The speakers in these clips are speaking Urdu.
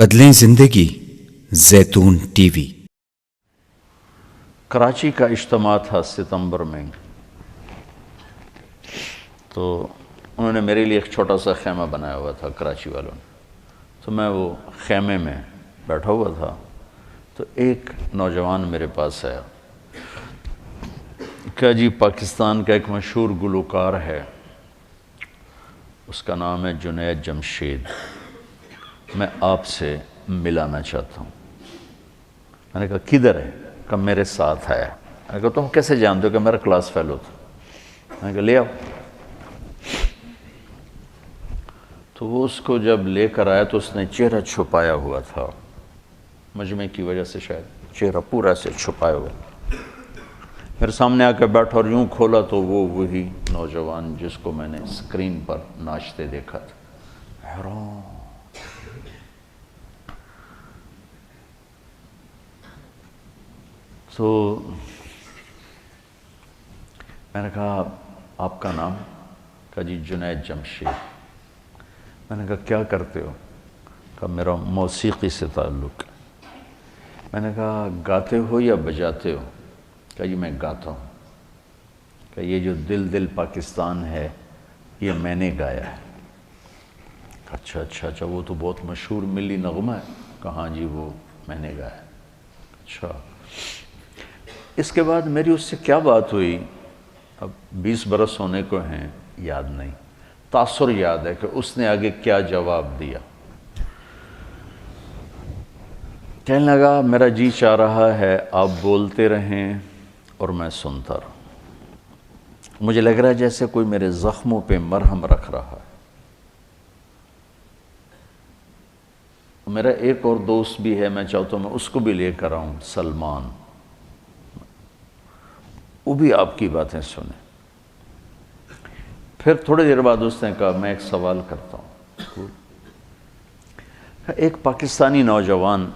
بدلیں زندگی زیتون ٹی وی۔ کراچی کا اجتماع تھا ستمبر میں، تو انہوں نے میرے لیے ایک چھوٹا سا خیمہ بنایا ہوا تھا کراچی والوں نے، تو میں وہ خیمے میں بیٹھا ہوا تھا، تو ایک نوجوان میرے پاس آیا کہ جی پاکستان کا ایک مشہور گلوکار ہے، اس کا نام ہے جنید جمشید، میں آپ سے ملانا چاہتا ہوں۔ میں نے کہا کدھر ہے؟ کہ میرے ساتھ آیا۔ میں نے کہا تم کیسے جانتے ہو؟ کہ میرا کلاس فیلو تھا۔ میں نے کہا لے آؤ۔ تو وہ اس کو جب لے کر آیا تو اس نے چہرہ چھپایا ہوا تھا، مجمع کی وجہ سے شاید چہرہ پورا سے چھپایا ہوا۔ میرے سامنے آ کے بیٹھا اور یوں کھولا تو وہ وہی نوجوان جس کو میں نے اسکرین پر ناچتے دیکھا تھا۔ حیران۔ تو میں نے کہا آپ کا نام؟ کہا جی جنید جمشید۔ میں نے کہا کیا کرتے ہو؟ کہا میرا موسیقی سے تعلق ہے۔ میں نے کہا گاتے ہو یا بجاتے ہو؟ کہا جی میں گاتا ہوں۔ کہ یہ جو دل دل پاکستان ہے یہ میں نے گایا ہے۔ اچھا اچھا اچھا، وہ تو بہت مشہور ملی نغمہ ہے۔ کہاں جی وہ میں نے گایا ہے۔ اچھا، اس کے بعد میری اس سے کیا بات ہوئی، اب 20 برس ہونے کو ہیں، یاد نہیں، تاثر یاد ہے کہ اس نے آگے کیا جواب دیا۔ کہنے لگا میرا جی چاہ رہا ہے آپ بولتے رہیں اور میں سنتا رہوں، مجھے لگ رہا ہے جیسے کوئی میرے زخموں پہ مرہم رکھ رہا ہے۔ میرا ایک اور دوست بھی ہے، میں چاہتا ہوں میں اس کو بھی لے کر آؤں، سلمان، وہ بھی آپ کی باتیں سنیں۔ پھر تھوڑی دیر بعد اس نے کہا میں ایک سوال کرتا ہوں۔ ایک پاکستانی نوجوان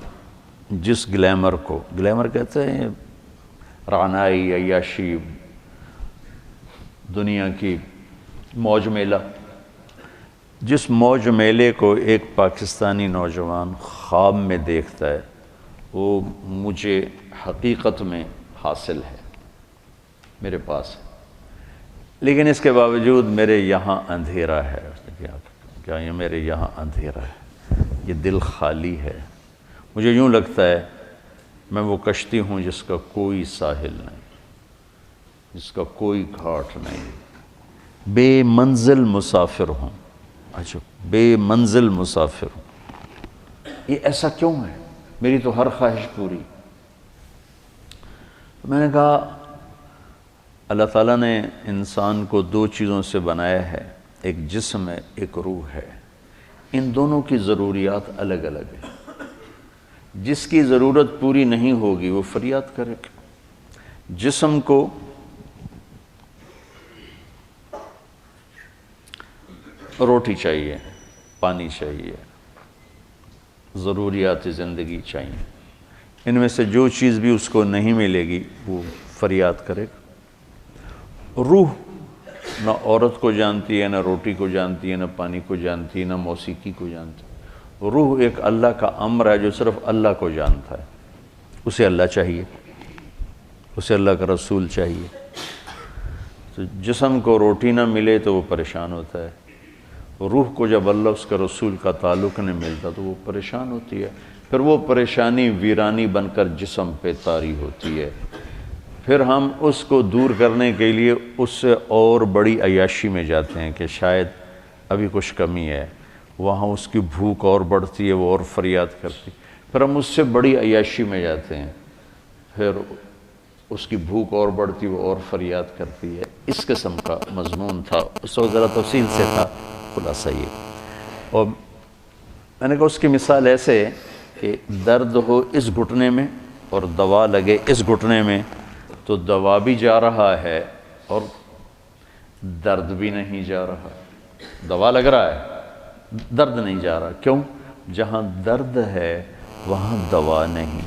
جس گلیمر کو، گلیمر کہتے ہیں رعنائی، عیاشی، دنیا کی موج میلہ، جس موج میلے کو ایک پاکستانی نوجوان خواب میں دیکھتا ہے، وہ مجھے حقیقت میں حاصل ہے، میرے پاس ہے، لیکن اس کے باوجود میرے یہاں اندھیرا ہے۔ کیا یہ میرے یہاں اندھیرا ہے، یہ دل خالی ہے، مجھے یوں لگتا ہے میں وہ کشتی ہوں جس کا کوئی ساحل نہیں، جس کا کوئی گھاٹ نہیں، بے منزل مسافر ہوں۔ اچھا، بے منزل مسافر ہوں، یہ ایسا کیوں ہے؟ میری تو ہر خواہش پوری۔ میں نے کہا اللہ تعالیٰ نے انسان کو دو چیزوں سے بنایا ہے، ایک جسم ہے، ایک روح ہے، ان دونوں کی ضروریات الگ الگ ہیں۔ جس کی ضرورت پوری نہیں ہوگی وہ فریاد کرے گا۔ جسم کو روٹی چاہیے، پانی چاہیے، ضروریات زندگی چاہیے، ان میں سے جو چیز بھی اس کو نہیں ملے گی وہ فریاد کرے گا۔ روح نہ عورت کو جانتی ہے، نہ روٹی کو جانتی ہے، نہ پانی کو جانتی ہے، نہ موسیقی کو جانتی ہے۔ روح ایک اللہ کا امر ہے جو صرف اللہ کو جانتا ہے، اسے اللہ چاہیے، اسے اللہ کا رسول چاہیے۔ تو جسم کو روٹی نہ ملے تو وہ پریشان ہوتا ہے، روح کو جب اللہ اس کا رسول کا تعلق نہیں ملتا تو وہ پریشان ہوتی ہے، پھر وہ پریشانی ویرانی بن کر جسم پہ طاری ہوتی ہے، پھر ہم اس کو دور کرنے کے لیے اس سے اور بڑی عیاشی میں جاتے ہیں کہ شاید ابھی کچھ کمی ہے، وہاں اس کی بھوک اور بڑھتی ہے، وہ اور فریاد کرتی، پھر ہم اس سے بڑی عیاشی میں جاتے ہیں، پھر اس کی بھوک اور بڑھتی، وہ اور فریاد کرتی ہے۔ اس قسم کا مضمون تھا، اس وقت ذرا تفصیل سے تھا، خلاصہ یہ۔ اور میں نے کہا اس کی مثال ایسے کہ درد ہو اس گھٹنے میں اور دوا لگے اس گھٹنے میں تو دوا بھی جا رہا ہے اور درد بھی نہیں جا رہا۔ دوا لگ رہا ہے، درد نہیں جا رہا، کیوں؟ جہاں درد ہے وہاں دوا نہیں،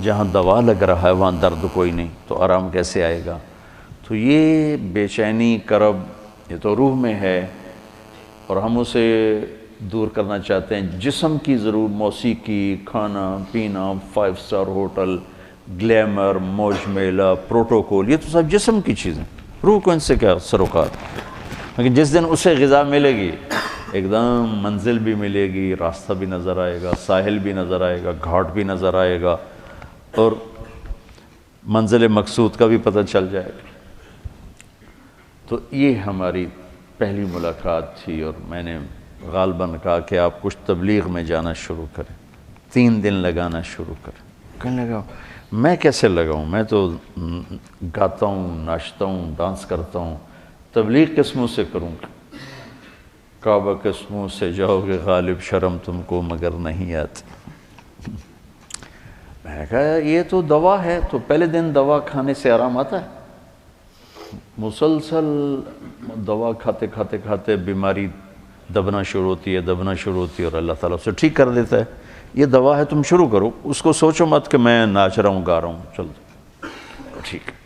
جہاں دوا لگ رہا ہے وہاں درد کوئی نہیں، تو آرام کیسے آئے گا؟ تو یہ بے چینی، کرب، یہ تو روح میں ہے، اور ہم اسے دور کرنا چاہتے ہیں جسم کی ضرور، موسیقی، کھانا پینا، 5 اسٹار ہوٹل، گلیمر، موج میلہ، پروٹوکول، یہ تو سب جسم کی چیزیں، روح کو ان سے کیا سروکار۔ لیکن جس دن اسے غذا ملے گی، ایک دم منزل بھی ملے گی، راستہ بھی نظر آئے گا، ساحل بھی نظر آئے گا، گھاٹ بھی نظر آئے گا، اور منزل مقصود کا بھی پتہ چل جائے گا۔ تو یہ ہماری پہلی ملاقات تھی، اور میں نے غالباً کہا کہ آپ کچھ تبلیغ میں جانا شروع کریں، 3 دن لگانا شروع کریں۔ کہنے لگا میں کیسے لگاؤں، میں تو گاتا ہوں، ناچتا ہوں، ڈانس کرتا ہوں، تبلیغ کس منہ سے کروں گا؟ کعبہ کس منہ سے جاؤ گے غالب، شرم تم کو مگر نہیں آتی۔ میں نے کہا یہ تو دوا ہے، تو پہلے دن دوا کھانے سے آرام آتا ہے؟ مسلسل دوا کھاتے کھاتے کھاتے بیماری دبنا شروع ہوتی ہے اور اللہ تعالیٰ اسے ٹھیک کر دیتا ہے۔ یہ دوا ہے، تم شروع کرو، اس کو سوچو مت کہ میں ناچ رہا ہوں، گا رہا ہوں، چل ٹھیک ہے۔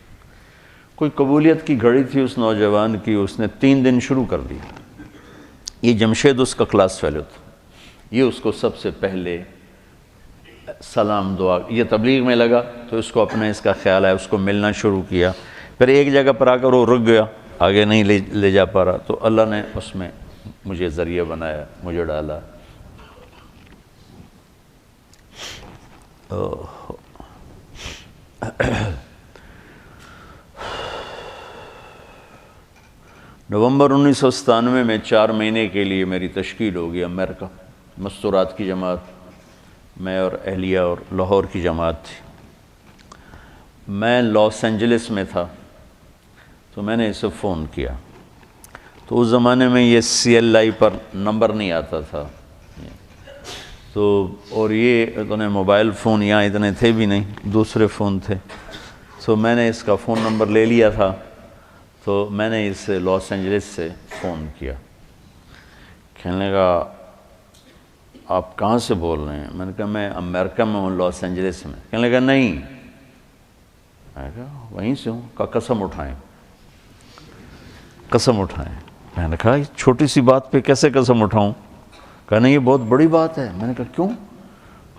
کوئی قبولیت کی گھڑی تھی اس نوجوان کی، اس نے 3 دن شروع کر دی۔ یہ جمشید اس کا کلاس فیلو تھا، یہ اس کو سب سے پہلے سلام دعا، یہ تبلیغ میں لگا تو اس کو اپنا اس کا خیال ہے، اس کو ملنا شروع کیا، پھر ایک جگہ پر آ کر وہ رک گیا، آگے نہیں لے جا پا رہا، تو اللہ نے اس میں مجھے ذریعہ بنایا، مجھے ڈالا۔ نومبر 1997 میں 4 مہینے کے لیے میری تشکیل ہوگی امریکہ، مستورات کی جماعت، میں اور اہلیہ اور لاہور کی جماعت تھی۔ میں لاس اینجلس میں تھا، تو میں نے اسے فون کیا، تو اس زمانے میں یہ CLI پر نمبر نہیں آتا تھا، تو اور یہ اتنے موبائل فون یہاں اتنے تھے بھی نہیں، دوسرے فون تھے، تو میں نے اس کا فون نمبر لے لیا تھا، تو میں نے اسے لاس اینجلس سے فون کیا۔ کہنے لگا آپ کہاں سے بول رہے ہیں؟ میں نے کہا میں امریکہ میں ہوں، لاس اینجلس میں۔ کہنے لگا نہیں، میں نے کہا وہیں سے ہوں۔ کہا قسم اٹھائیں، قسم اٹھائیں۔ میں نے کہا چھوٹی سی بات پہ کیسے قسم اٹھاؤں؟ کہا نہیں یہ بہت بڑی بات ہے۔ میں نے کہا کیوں؟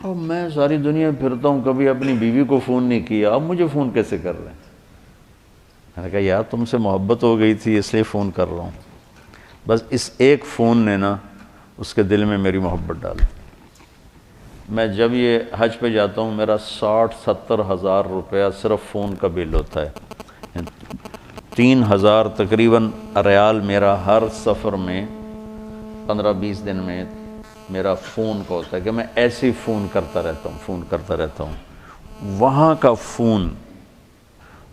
اب میں ساری دنیا پھرتا ہوں، کبھی اپنی بیوی کو فون نہیں کیا، اب مجھے فون کیسے کر رہے ہیں؟ میں نے کہا یار تم سے محبت ہو گئی تھی اس لیے فون کر رہا ہوں، بس اس ایک فون نے نا اس کے دل میں میری محبت ڈالی۔ میں جب یہ حج پہ جاتا ہوں میرا 60-70 ہزار روپیہ صرف فون کا بل ہوتا ہے، 3000 تقریباً ریال میرا ہر سفر میں 15-20 دن میں میرا فون کا ہوتا ہے کہ میں ایسے ہی فون کرتا رہتا ہوں۔ وہاں کا فون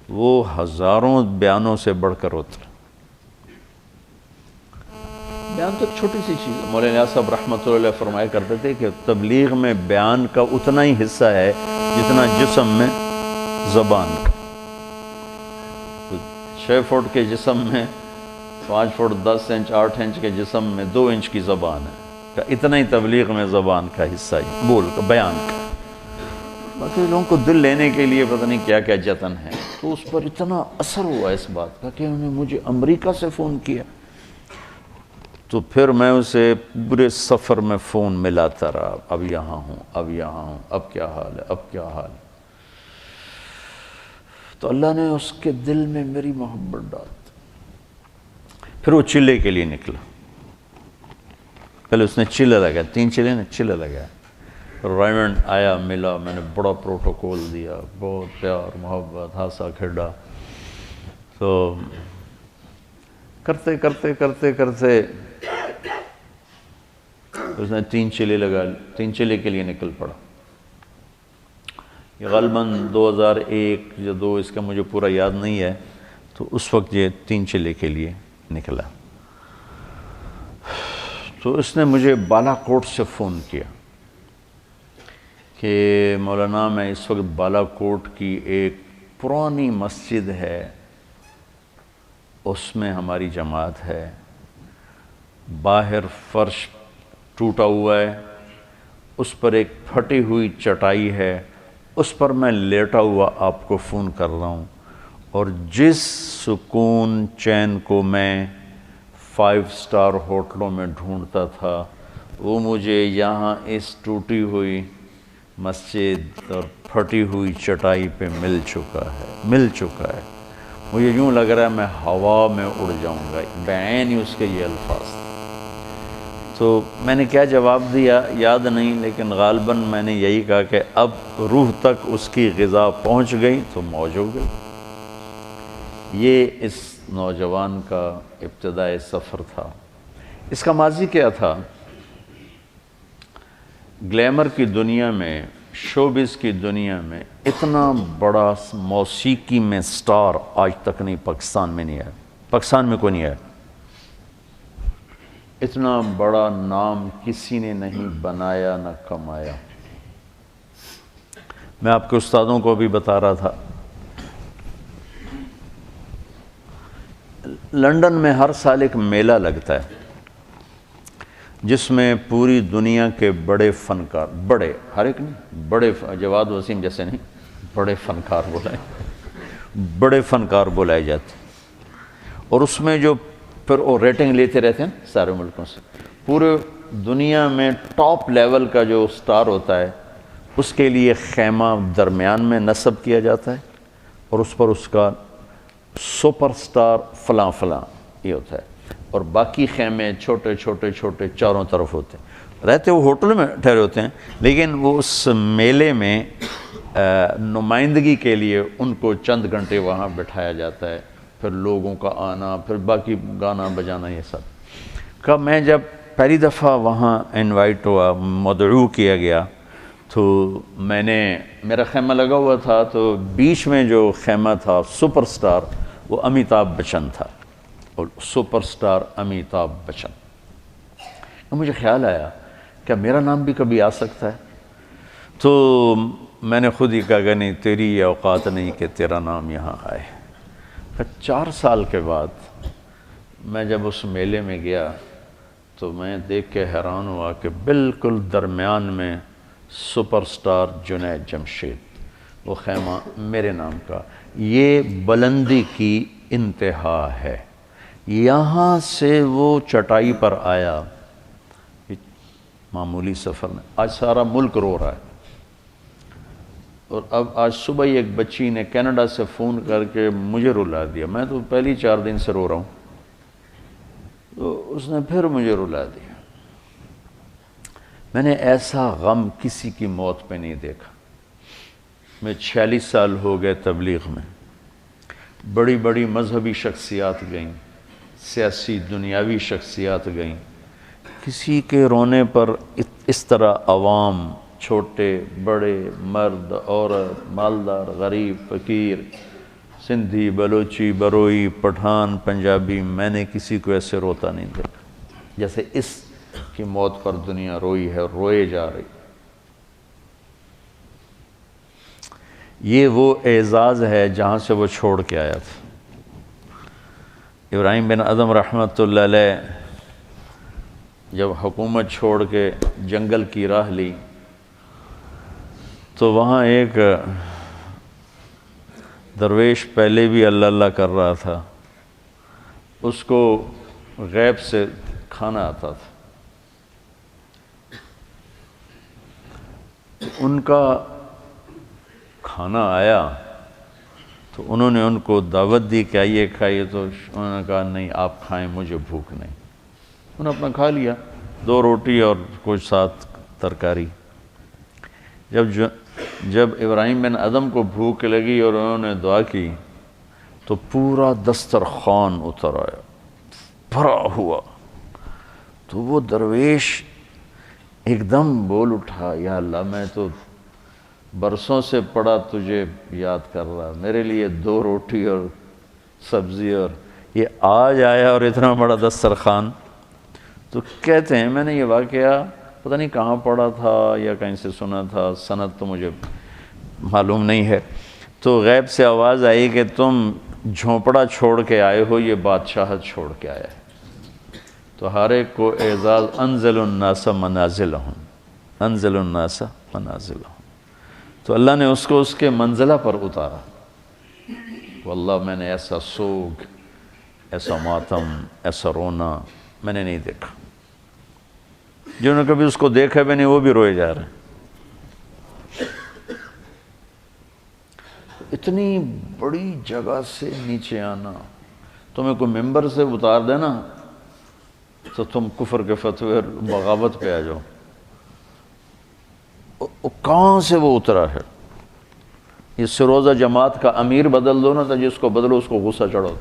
وہ ہزاروں بیانوں سے بڑھ کر ہوتا ہے۔ بیان تو ایک چھوٹی سی چیز ہے، مولانا صاحب رحمۃ اللہ علیہ فرمایا کرتے تھے کہ تبلیغ میں بیان کا اتنا ہی حصہ ہے جتنا جسم میں زبان کا۔ 6 فٹ کے جسم میں 5 فٹ 10 انچ 8 انچ کے جسم میں 2 انچ کی زبان ہے، کہ اتنا ہی تبلیغ میں زبان کا حصہ ہے، بول کا، بیان کا۔ باقی لوگوں کو دل لینے کے لیے پتہ نہیں کیا کیا جتن ہے، تو اس پر اتنا اثر ہوا اس بات کا کہ انہوں نے مجھے امریکہ سے فون کیا۔ تو پھر میں اسے پورے سفر میں فون ملاتا رہا، اب یہاں ہوں، اب یہاں ہوں، اب کیا حال ہے، اب کیا حال ہے۔ تو اللہ نے اس کے دل میں میری محبت ڈال دی۔ پھر وہ چلے کے لیے نکلا، پہلے اس نے چلے لگایا، 3 چلے نے چلے لگایا، ریمنڈ آیا ملا، میں نے بڑا پروٹوکول دیا، بہت پیار محبت ہنسا کھیڈا۔ تو کرتے کرتے کرتے کرتے اس نے 3 چلے لگا، 3 چلے کے لیے نکل پڑا۔ یہ غالباً 2001 یا 2 اس کا مجھے پورا یاد نہیں ہے، تو اس وقت یہ 3 چلے کے لیے نکلا۔ تو اس نے مجھے بالا کوٹ سے فون کیا کہ مولانا میں اس وقت بالا کوٹ کی ایک پرانی مسجد ہے، اس میں ہماری جماعت ہے، باہر فرش ٹوٹا ہوا ہے، اس پر ایک پھٹی ہوئی چٹائی ہے، اس پر میں لیٹا ہوا آپ کو فون کر رہا ہوں، اور جس سکون چین کو میں 5 اسٹار ہوٹلوں میں ڈھونڈتا تھا وہ مجھے یہاں اس ٹوٹی ہوئی مسجد اور پھٹی ہوئی چٹائی پہ مل چکا ہے مجھے یوں لگ رہا ہے میں ہوا میں اڑ جاؤں گا، بعین ہی اس کے یہ الفاظ تھے۔ تو میں نے کیا جواب دیا یاد نہیں، لیکن غالباً میں نے یہی کہا کہ اب روح تک اس کی غذا پہنچ گئی تو موج ہو گئی۔ یہ اس نوجوان کا ابتدائی سفر تھا۔ اس کا ماضی کیا تھا؟ گلیمر کی دنیا میں، شوبز کی دنیا میں اتنا بڑا موسیقی میں سٹار آج تک نہیں پاکستان میں نہیں ہے، پاکستان میں کوئی نہیں ہے۔ اتنا بڑا نام کسی نے نہیں بنایا نہ کمایا۔ میں آپ کے استادوں کو بھی بتا رہا تھا، لندن میں ہر سال ایک میلہ لگتا ہے جس میں پوری دنیا کے بڑے فنکار، بڑے ہر ایک نہیں، بڑے جواد وسیم جیسے نہیں، بڑے فنکار بلائے جاتے ہیں، اور اس میں جو پھر وہ ریٹنگ لیتے رہتے ہیں سارے ملکوں سے، پورے دنیا میں ٹاپ لیول کا جو سٹار ہوتا ہے اس کے لیے خیمہ درمیان میں نصب کیا جاتا ہے، اور اس پر اس کا سپر سٹار فلاں فلاں یہ ہوتا ہے، اور باقی خیمے چھوٹے چھوٹے چھوٹے چاروں طرف ہوتے ہیں، رہتے وہ ہوٹل میں ٹھہرے ہوتے ہیں، لیکن وہ اس میلے میں نمائندگی کے لیے ان کو چند گھنٹے وہاں بٹھایا جاتا ہے، پھر لوگوں کا آنا، پھر باقی گانا بجانا، یہ سب کا۔ میں جب پہلی دفعہ وہاں انوائٹ ہوا، مدعو کیا گیا، تو میں نے، میرا خیمہ لگا ہوا تھا، تو بیچ میں جو خیمہ تھا سپر سٹار وہ امیتابھ بچن تھا، اور سپر سٹار امیتابھ بچن۔ مجھے خیال آیا کیا میرا نام بھی کبھی آ سکتا ہے؟ تو میں نے خود ہی کہا کہ نہیں، تیری یہ اوقات نہیں کہ تیرا نام یہاں آئے۔ 4 سال کے بعد میں جب اس میلے میں گیا تو میں دیکھ کے حیران ہوا کہ بالکل درمیان میں سپر سٹار جنید جمشید، وہ خیمہ میرے نام کا۔ یہ بلندی کی انتہا ہے، یہاں سے وہ چٹائی پر آیا، معمولی سفر میں، آج سارا ملک رو رہا ہے۔ اور اب آج صبح ہی ایک بچی نے کینیڈا سے فون کر کے مجھے رلا دیا، میں تو پہلی 4 دن سے رو رہا ہوں، تو اس نے پھر مجھے رلا دیا۔ میں نے ایسا غم کسی کی موت پہ نہیں دیکھا۔ میں 46 سال ہو گئے تبلیغ میں، بڑی بڑی مذہبی شخصیات گئیں، سیاسی دنیاوی شخصیات گئیں، کسی کے رونے پر اس طرح عوام، چھوٹے بڑے، مرد عورت، مالدار غریب فقیر، سندھی بلوچی بروئی پٹھان پنجابی، میں نے کسی کو ایسے روتا نہیں دیکھا جیسے اس کی موت پر دنیا روئی ہے اور روئے جا رہی۔ یہ وہ اعزاز ہے جہاں سے وہ چھوڑ کے آیا تھا۔ ابراہیم بن ادھم رحمۃ اللہ علیہ جب حکومت چھوڑ کے جنگل کی راہ لی تو وہاں ایک درویش پہلے بھی اللہ اللہ کر رہا تھا، اس کو غیب سے کھانا آتا تھا۔ ان کا کھانا آیا تو انہوں نے ان کو دعوت دی کہ آئیے کھائیے، تو انہوں نے کہا نہیں آپ کھائیں، مجھے بھوک نہیں۔ انہوں نے اپنا کھا لیا، 2 روٹی اور کچھ ساتھ ترکاری۔ جب ابراہیم بن ادھم کو بھوک لگی اور انہوں نے دعا کی تو پورا دسترخوان اتر آیا، بھرا ہوا۔ تو وہ درویش ایک دم بول اٹھا، یا اللہ میں تو برسوں سے پڑا تجھے یاد کر رہا، میرے لیے 2 روٹی اور سبزی، اور یہ آج آیا اور اتنا بڑا دسترخوان۔ تو کہتے ہیں میں نے یہ واقعہ پتہ نہیں کہاں پڑھا تھا یا کہیں سے سنا تھا، سند تو مجھے معلوم نہیں ہے۔ تو غیب سے آواز آئی کہ تم جھونپڑا چھوڑ کے آئے ہو، یہ بادشاہت چھوڑ کے آیا ہے۔ تو ہر ایک کو اعزاز، انزل الناس منازلہم، انزل الناس منازلہم، تو اللہ نے اس کو اس کے منزلہ پر اتارا۔ واللہ میں نے ایسا سوگ، ایسا ماتم، ایسا رونا میں نے نہیں دیکھا۔ جنہوں نے کبھی اس کو دیکھا بھی نہیں وہ بھی روئے جا رہے ہیں۔ اتنی بڑی جگہ سے نیچے آنا، تمہیں کوئی ممبر سے اتار دینا تو تم کفر کے فتوے اور بغاوت پہ آ جاؤ۔ کہاں سے وہ اترا ہے؟ یہ سروزہ جماعت کا امیر بدل دو نا تو جس کو بدلو اس کو غصہ چڑھو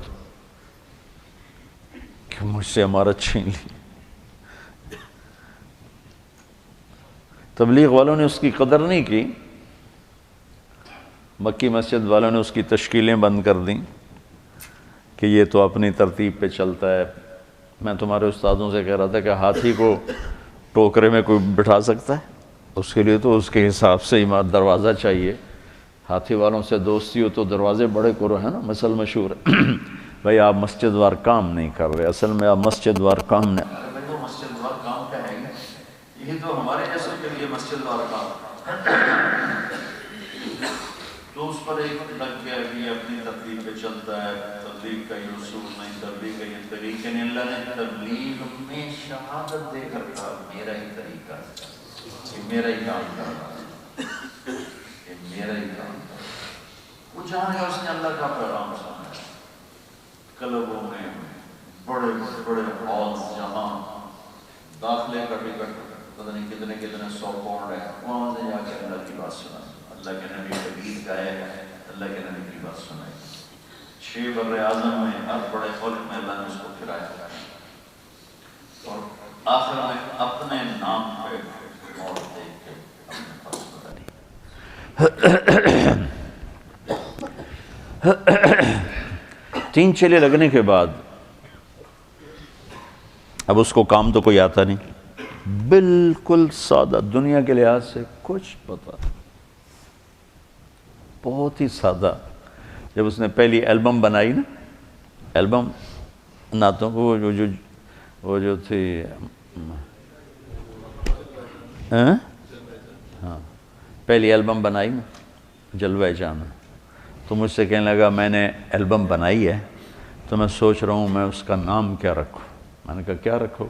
کہ مجھ سے امارت چھین لی۔ تبلیغ والوں نے اس کی قدر نہیں کی، مکی مسجد والوں نے اس کی تشکیلیں بند کر دیں کہ یہ تو اپنی ترتیب پہ چلتا ہے۔ میں تمہارے استادوں سے کہہ رہا تھا کہ ہاتھی کو ٹوکرے میں کوئی بٹھا سکتا ہے؟ اس کے لیے تو اس کے حساب سے ہی دروازہ چاہیے۔ ہاتھی والوں سے دوستی ہو تو دروازے بڑے کرو، ہے نا، مثل مشہور ہے۔ بھائی آپ مسجد وار کام نہیں کر رہے، اصل میں آپ مسجد وار کام نہیں، بھائی تو مسجد وار کام کا ہے گا، یہ تو ہمارے جیسے کے لیے مسجد وار کام تو اس پر ایک لگ گیا کہ یہ اپنی تبلیغ پہ چلتا ہے، تبلیغ کا یہ اصول نہیں، تبلیغ کا یہ طریقہ نہیں۔ اللہ نے تبلیغ میں شہادت دے کر کہا میرا ہی طریقہ ہے، یہ میرا ہی کام کر رہا ہے، یہ میرا ہی کام کر رہا ہے۔ وہ جہاں ہے اس نے اللہ کا پیغام سنا ہے۔ کلبوں میں بڑے بڑے ہال جہاں داخلے کا ٹکٹ پتہ نہیں کتنے کتنے 100 پاؤنڈ ہے، وہاں سے جا کے اللہ کی بات سنا، اللہ کے نبی کا گیت گائے، اللہ کے نبی کی بات سنائی۔ 6 بر اعظم میں ہر بڑے ملک میں اللہ نے اس کو پھرایا اور آخر میں اپنے نام پہ موت دیکھ کے اپنے پاس بتائی۔ 3 چیلے لگنے کے بعد اب اس کو کام تو کوئی آتا نہیں، بالکل سادہ، دنیا کے لحاظ سے کچھ پتہ، بہت ہی سادہ۔ جب اس نے پہلی البم بنائی نا، البم نعتوں کو، وہ جو تھی، ہاں پہلی البم بنائی نا جلوہ جانا، تو مجھ سے کہنے لگا میں نے البم بنائی ہے تو میں سوچ رہا ہوں میں اس کا نام کیا رکھوں۔ میں نے کہا کیا رکھو؟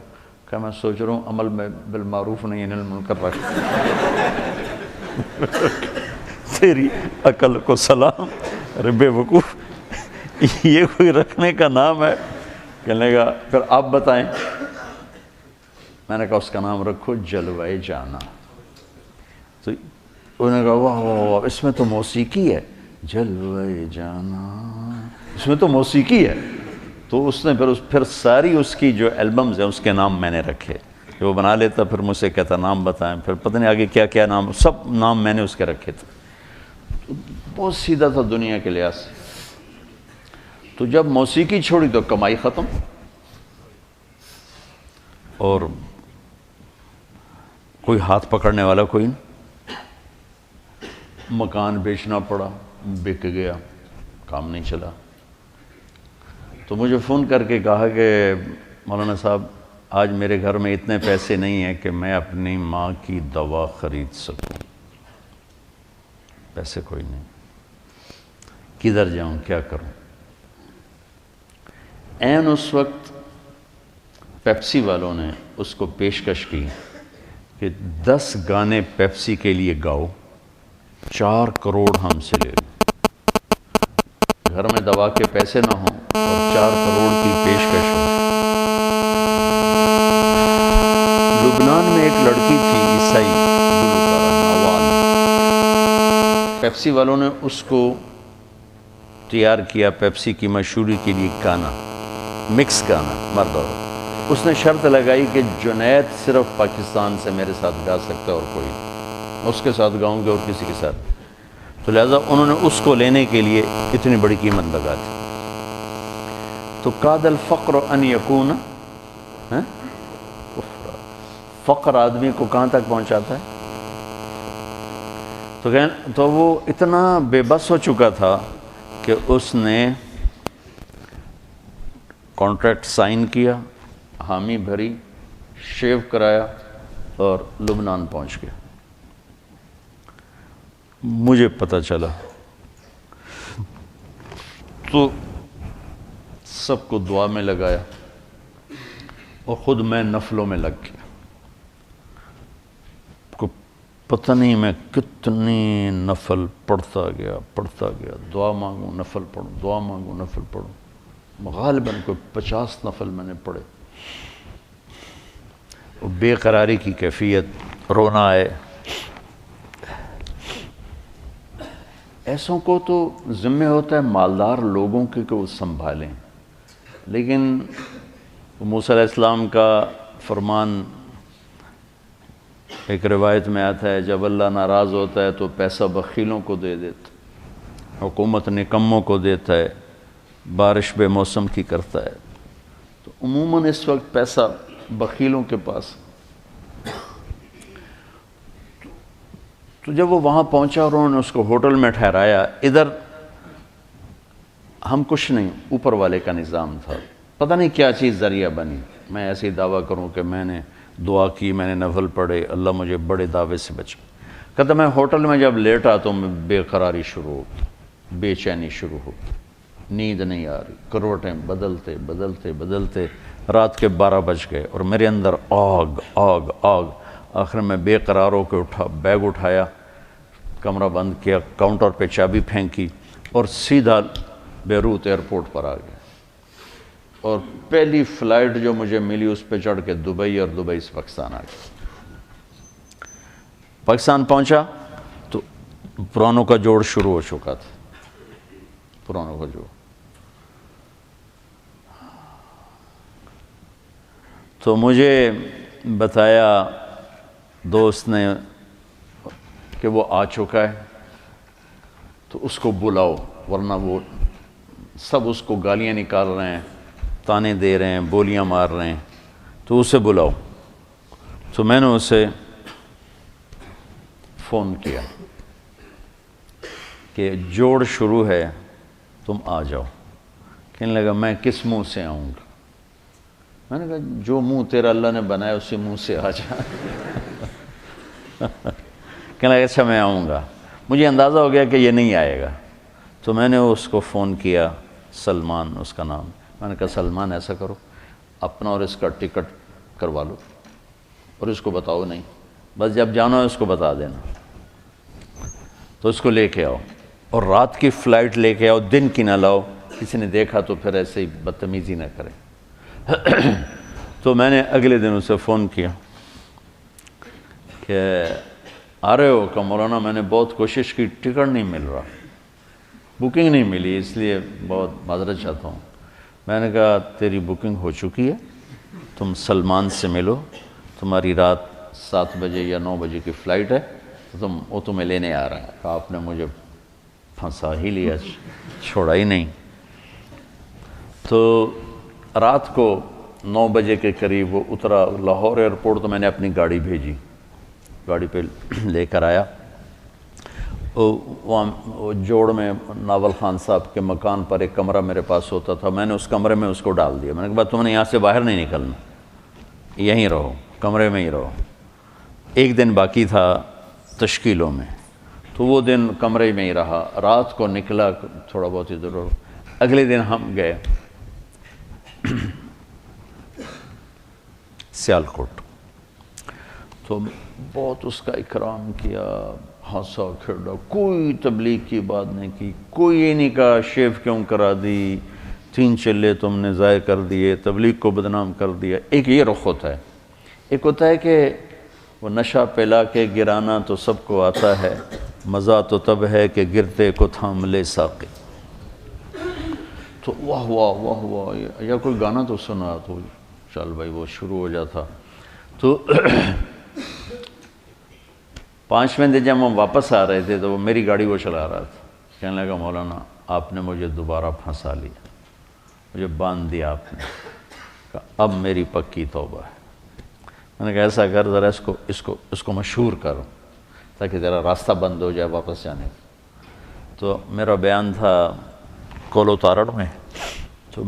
کہ میں سوچ رہا ہوں عمل میں بالمعروف نہیں انل المنکر رکھ۔ تیری عقل کو سلام، ارے بے وقوف، یہ کوئی رکھنے کا نام ہے؟ کہنے لگا پھر آپ بتائیں۔ میں نے کہا اس کا نام رکھو جلوہ جانا۔ تو انہوں نے کہا واہ واہ، اس میں تو موسیقی ہے، جلوہ جانا اس میں تو موسیقی ہے۔ تو اس نے پھر ساری اس کی جو البمز ہیں اس کے نام میں نے رکھے، جو وہ بنا لیتا پھر مجھ سے کہتا نام بتائیں، پھر پتہ نہیں آگے کیا کیا نام، سب نام میں نے اس کے رکھے تھے۔ بہت سیدھا تھا دنیا کے لحاظ سے۔ تو جب موسیقی چھوڑی تو کمائی ختم، اور کوئی ہاتھ پکڑنے والا کوئی نہیں۔ مکان بیچنا پڑا، بک گیا، کام نہیں چلا۔ تو مجھے فون کر کے کہا کہ مولانا صاحب آج میرے گھر میں اتنے پیسے نہیں ہیں کہ میں اپنی ماں کی دوا خرید سکوں، پیسے کوئی نہیں، کدھر جاؤں، کیا کروں؟ عین اس وقت پیپسی والوں نے اس کو پیشکش کی کہ 10 گانے پیپسی کے لیے گاؤ، 4 کروڑ ہم سے لے لو۔ گھر میں دوا کے پیسے نہ ہوں اور 4 کروڑ کی پیشکش ہو۔ لبنان میں ایک لڑکی تھی عیسائی گلوکارہ نوال، پیپسی والوں نے اس کو تیار کیا پیپسی کی مشہوری کے لیے گانا، مکس گانا مرد عورت۔ اس نے شرط لگائی کہ جنید صرف پاکستان سے میرے ساتھ گا سکتا ہے اور کوئی نہیں، اس کے ساتھ گاؤں گے اور کسی کے ساتھ۔ تو لہذا انہوں نے اس کو لینے کے لیے اتنی بڑی قیمت لگا دی۔ تو کاد الفقر ان یکون، فقر آدمی کو کہاں تک پہنچاتا ہے؟ تو وہ اتنا بے بس ہو چکا تھا کہ اس نے کانٹریکٹ سائن کیا، حامی بھری، شیو کرایا اور لبنان پہنچ گیا۔ مجھے پتہ چلا تو سب کو دعا میں لگایا اور خود میں نفلوں میں لگ گیا۔ پتہ نہیں میں کتنی نفل پڑھتا گیا، دعا مانگوں نفل پڑھوں، دعا مانگوں نفل پڑھوں، غالباً کوئی 50 نفل میں نے پڑھے۔ بے قراری کی کیفیت، رونا آئے۔ ایسوں کو تو ذمہ ہوتا ہے مالدار لوگوں کے کہ وہ سنبھالیں، لیکن موسیٰ علیہ السلام کا فرمان ایک روایت میں آتا ہے، جب اللہ ناراض ہوتا ہے تو پیسہ بخیلوں کو دے دیتا، حکومت نکموں کو دیتا ہے، بارش بے موسم کی کرتا ہے۔ تو عموماً اس وقت پیسہ بخیلوں کے پاس۔ تو جب وہ وہاں پہنچا اور انہوں نے اس کو ہوٹل میں ٹھہرایا، ادھر ہم کچھ نہیں، اوپر والے کا نظام تھا، پتہ نہیں کیا چیز ذریعہ بنی۔ میں ایسے ہی دعویٰ کروں کہ میں نے دعا کی، میں نے نفل پڑھے، اللہ مجھے بڑے دعوے سے بچا۔ کہتا میں ہوٹل میں جب لیٹا تو میں بے قراری شروع ہو گئی، بے چینی شروع ہو گئی، نیند نہیں آ رہی، کروٹیں بدلتے بدلتے بدلتے رات کے 12 بج گئے اور میرے اندر آگ آگ آگ۔ آخر میں بے قرار ہو کے اٹھا، بیگ اٹھایا، کمرہ بند کیا، کاؤنٹر پہ چابی پھینکی اور سیدھا بیروت ایئرپورٹ پر آ گیا۔ اور پہلی فلائٹ جو مجھے ملی اس پہ چڑھ کے دبئی، اور دبئی سے پاکستان آ گیا۔ پاکستان پہنچا تو پرانوں کا جوڑ شروع ہو چکا تھا، پرانوں کا جوڑ۔ تو مجھے بتایا دوست نے کہ وہ آ چکا ہے، تو اس کو بلاؤ، ورنہ وہ سب اس کو گالیاں نکال رہے ہیں، تانے دے رہے ہیں، بولیاں مار رہے ہیں، تو اسے بلاؤ۔ تو میں نے اسے فون کیا کہ جوڑ شروع ہے، تم آ جاؤ۔ کہنے لگا میں کس منہ سے آؤں گا؟ میں نے کہا جو منہ تیرا اللہ نے بنایا اسی منہ سے آ جا۔ کہنے لگا اچھا میں آؤں گا۔ مجھے اندازہ ہو گیا کہ یہ نہیں آئے گا، تو میں نے اس کو فون کیا، سلمان اس کا نام۔ میں نے کہا سلمان ایسا کرو، اپنا اور اس کا ٹکٹ کروا لو اور اس کو بتاؤ نہیں، بس جب جانا ہے اس کو بتا دینا، تو اس کو لے کے آؤ، اور رات کی فلائٹ لے کے آؤ، دن کی نہ لاؤ، کسی نے دیکھا تو پھر ایسے ہی بدتمیزی نہ کرے۔ تو میں نے اگلے دن اسے فون کیا کہ آ رہے ہو؟ کہ مولانا میں نے بہت کوشش کی، ٹکٹ نہیں مل رہا، بکنگ نہیں ملی، اس لیے بہت معذرت چاہتا ہوں۔ میں نے کہا تیری بکنگ ہو چکی ہے، تم سلمان سے ملو، تمہاری رات 7 بجے یا 9 بجے کی فلائٹ ہے، تو وہ تمہیں لینے آ رہا ہے۔ کہا آپ نے مجھے پھنسا ہی لیا، چھوڑا ہی نہیں۔ تو رات کو 9 بجے کے قریب وہ اترا لاہور ایئرپورٹ، تو میں نے اپنی گاڑی بھیجی، گاڑی پہ لے کر آیا۔ وہ جوڑ میں ناول خان صاحب کے مکان پر ایک کمرہ میرے پاس ہوتا تھا، میں نے اس کمرے میں اس کو ڈال دیا۔ میں نے کہا تم نے یہاں سے باہر نہیں نکلنا، یہیں رہو، کمرے میں ہی رہو۔ ایک دن باقی تھا تشکیلوں میں، تو وہ دن کمرے میں ہی رہا، رات کو نکلا تھوڑا بہت ادھر۔ اگلے دن ہم گئے سیالکوٹ، تو بہت اس کا اکرام کیا، ہنسا کھیڑا، کوئی تبلیغ کی بات نہیں کی، کوئی یہ نہیں کہا شیو کیوں کرا دی، 3 چلے تم نے ضائع کر دیے، تبلیغ کو بدنام کر دیا۔ ایک یہ رخ ہوتا ہے، ایک ہوتا ہے کہ وہ نشہ پلا کے گرانا تو سب کو آتا ہے، مزہ تو تب ہے کہ گرتے کو تھام لے ساقی۔ تو واہ واہ واہ واہ، یا کوئی گانا تو سنا تو چل بھائی وہ شروع ہو جاتا۔ تو 5ویں دن جب ہم واپس آ رہے تھے تو وہ میری گاڑی وہ چلا رہا تھا، کہنے لگا مولانا آپ نے مجھے دوبارہ پھنسا لیا، مجھے باندھ دیا آپ نے، کہا اب میری پکی توبہ ہے۔ میں نے کہا ایسا کر ذرا اس کو مشہور کرو تاکہ ذرا راستہ بند ہو جائے واپس جانے کا۔ تو میرا بیان تھا کولو تارڑ میں، تو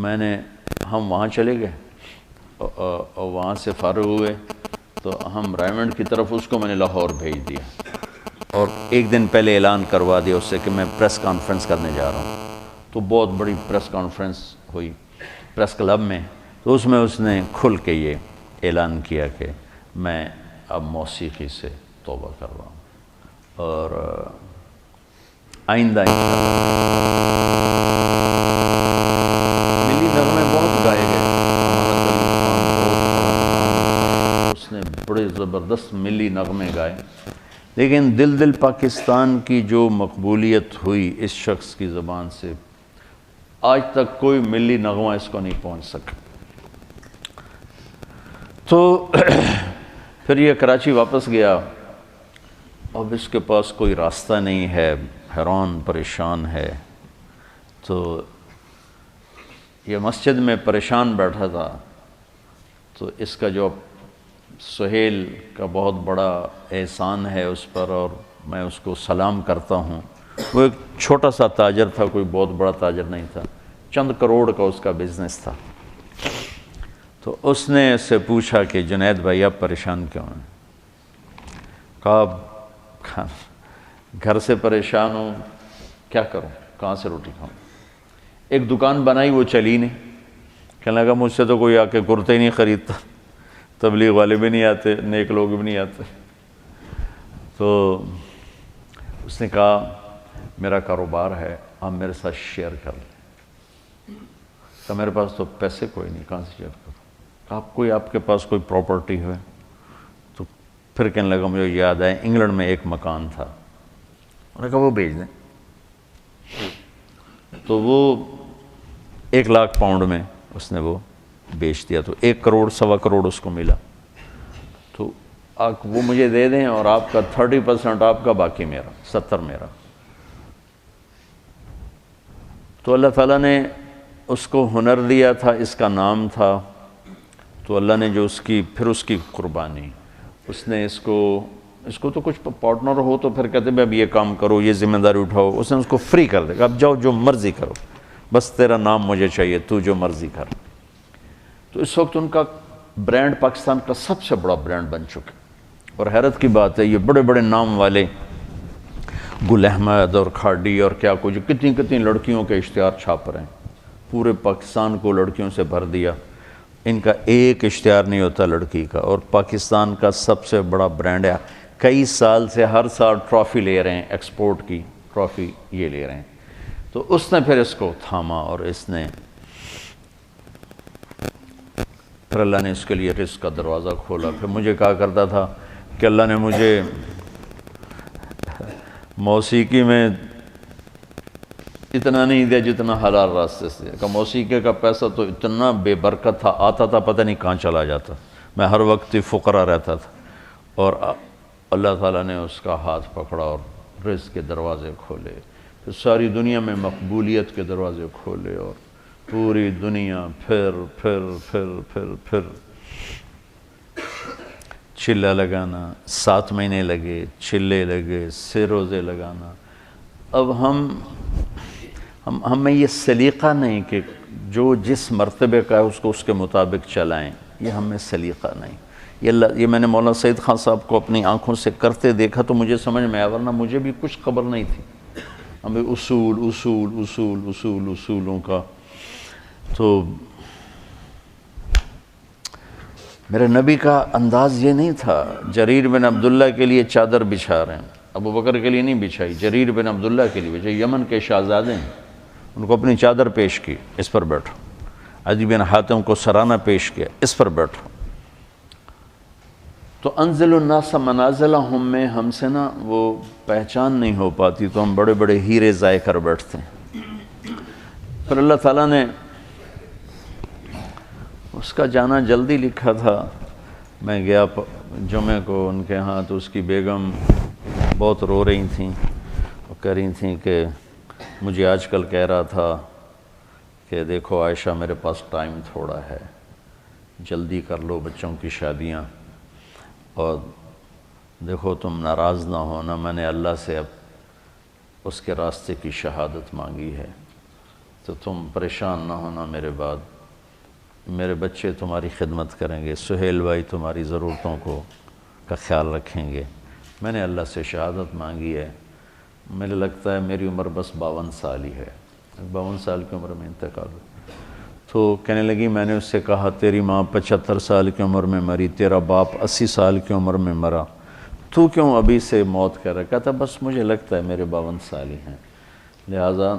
ہم وہاں چلے گئے اور وہاں سے فارغ ہوئے تو ہم رائمنڈ کی طرف، اس کو میں نے لاہور بھیج دیا اور ایک دن پہلے اعلان کروا دیا اس سے کہ میں پریس کانفرنس کرنے جا رہا ہوں۔ تو بہت بڑی پریس کانفرنس ہوئی پریس کلب میں، تو اس میں اس نے کھل کے یہ اعلان کیا کہ میں اب موسیقی سے توبہ کر رہا ہوں۔ اور آئندہ ملی نغمے بہت گائے گئے، اس نے بڑے زبردست ملی نغمے گائے، لیکن دل پاکستان کی جو مقبولیت ہوئی اس شخص کی زبان سے، آج تک کوئی ملی نغمہ اس کو نہیں پہنچ سکا۔ تو پھر یہ کراچی واپس گیا، اب اس کے پاس کوئی راستہ نہیں ہے، حیران پریشان ہے۔ تو یہ مسجد میں پریشان بیٹھا تھا، تو اس کا جو سہیل کا بہت بڑا احسان ہے اس پر، اور میں اس کو سلام کرتا ہوں۔ وہ ایک چھوٹا سا تاجر تھا، کوئی بہت بڑا تاجر نہیں تھا، چند کروڑ کا اس کا بزنس تھا۔ تو اس نے اس سے پوچھا کہ جنید بھائی آپ پریشان کیوں ہیں؟ کہا گھر سے پریشان ہوں، کیا کروں، کہاں سے روٹی کھاؤں؟ ایک دکان بنائی، وہ چلی نہیں۔ کہنے لگا مجھ سے تو کوئی آ کے کرتے ہی نہیں خریدتا، تبلیغ والے بھی نہیں آتے، نیک لوگ بھی نہیں آتے۔ تو اس نے کہا میرا کاروبار ہے، آپ میرے ساتھ شیئر کر لیں۔ تو میرے پاس تو پیسے کوئی نہیں، کہاں سے شیئر کروں؟ آپ کے پاس کوئی پراپرٹی ہے؟ تو پھر کہنے لگا مجھے یاد ہے انگلینڈ میں ایک مکان تھا، انہوں نے کہا وہ بیچ دیں۔ تو وہ 1,00,000 پاؤنڈ میں اس نے وہ بیچ دیا، تو 1 کروڑ 1.25 کروڑ اس کو ملا۔ تو وہ مجھے دے دیں اور آپ کا 30% آپ کا، باقی میرا 70 میرا۔ تو اللہ تعالیٰ نے اس کو ہنر دیا تھا، اس کا نام تھا، تو اللہ نے جو اس کی قربانی، اس نے اس کو تو کچھ پارٹنر ہو تو پھر کہتے ہیں اب یہ کام کرو، یہ ذمہ داری اٹھاؤ، اس نے اس کو فری کر دے گا، اب جاؤ جو مرضی کرو، بس تیرا نام مجھے چاہیے، تو جو مرضی کر۔ تو اس وقت ان کا برانڈ پاکستان کا سب سے بڑا برانڈ بن چکا، اور حیرت کی بات ہے یہ بڑے بڑے نام والے گل احمد اور کھاڑی اور کیا کچھ کتنی لڑکیوں کے اشتہار چھاپ رہے ہیں، پورے پاکستان کو لڑکیوں سے بھر دیا، ان کا ایک اشتہار نہیں ہوتا لڑکی کا، اور پاکستان کا سب سے بڑا برانڈ ہے، کئی سال سے ہر سال ٹرافی لے رہے ہیں، ایکسپورٹ کی ٹرافی یہ لے رہے ہیں۔ تو اس نے پھر اس کو تھاما، اور اس نے پھر اللہ نے اس کے لیے رزق کا دروازہ کھولا۔ پھر مجھے کہا کرتا تھا کہ اللہ نے مجھے موسیقی میں اتنا نہیں دیا جتنا حلال راستے سے، کہ موسیقی کا پیسہ تو اتنا بے برکت تھا، آتا تھا پتہ نہیں کہاں چلا جاتا، میں ہر وقت ہی فقرا رہتا تھا، اور اللہ تعالیٰ نے اس کا ہاتھ پکڑا اور رزق کے دروازے کھولے، پھر ساری دنیا میں مقبولیت کے دروازے کھولے، اور پوری دنیا پھر چلہ لگانا، 7 مہینے لگے، چلے لگے، سے روزے لگانا۔ اب ہمیں یہ سلیقہ نہیں کہ جو جس مرتبے کا ہے اس کو اس کے مطابق چلائیں، یہ ہمیں سلیقہ نہیں۔ یہ میں نے مولانا سعید خان صاحب کو اپنی آنکھوں سے کرتے دیکھا تو مجھے سمجھ میں آیا، ورنہ مجھے بھی کچھ خبر نہیں تھی، ہمیں اصولوں کا۔ تو میرے نبی کا انداز یہ نہیں تھا، جریر بن عبداللہ کے لیے چادر بچھا رہے ہیں، ابو بکر کے لیے نہیں بچھائی، جریر بن عبداللہ کے لیے بچھائی، یمن کے شہزادے ہیں، ان کو اپنی چادر پیش کی، اس پر بیٹھو۔ عدی بن حاتم کو سرانہ پیش کیا، اس پر بیٹھو۔ تو انزل الناس منازلہم میں ہم سے نا وہ پہچان نہیں ہو پاتی، تو ہم بڑے بڑے ہیرے ضائع کر بیٹھتے ہیں۔ پھر اللہ تعالیٰ نے اس کا جانا جلدی لکھا تھا، میں گیا جمعے کو ان کے ہاں، تو اس کی بیگم بہت رو رہی تھیں، اور کہہ رہی تھیں کہ مجھے آج کل کہہ رہا تھا کہ دیکھو عائشہ میرے پاس ٹائم تھوڑا ہے، جلدی کر لو بچوں کی شادیاں، اور دیکھو تم ناراض نہ ہونا، میں نے اللہ سے اب اس کے راستے کی شہادت مانگی ہے، تو تم پریشان نہ ہونا میرے بعد، میرے بچے تمہاری خدمت کریں گے، سہیل بھائی تمہاری ضرورتوں کا خیال رکھیں گے، میں نے اللہ سے شہادت مانگی ہے، مجھے لگتا ہے میری عمر بس 52 سال ہی ہے، 52 سال کی عمر میں انتقال ہو۔ تو کہنے لگی میں نے اس سے کہا تیری ماں 75 سال کی عمر میں مری، تیرا باپ 80 سال کی عمر میں مرا، تو کیوں ابھی سے موت کر رہا؟ کہتا بس مجھے لگتا ہے میرے 52 سال ہی ہیں، لہٰذا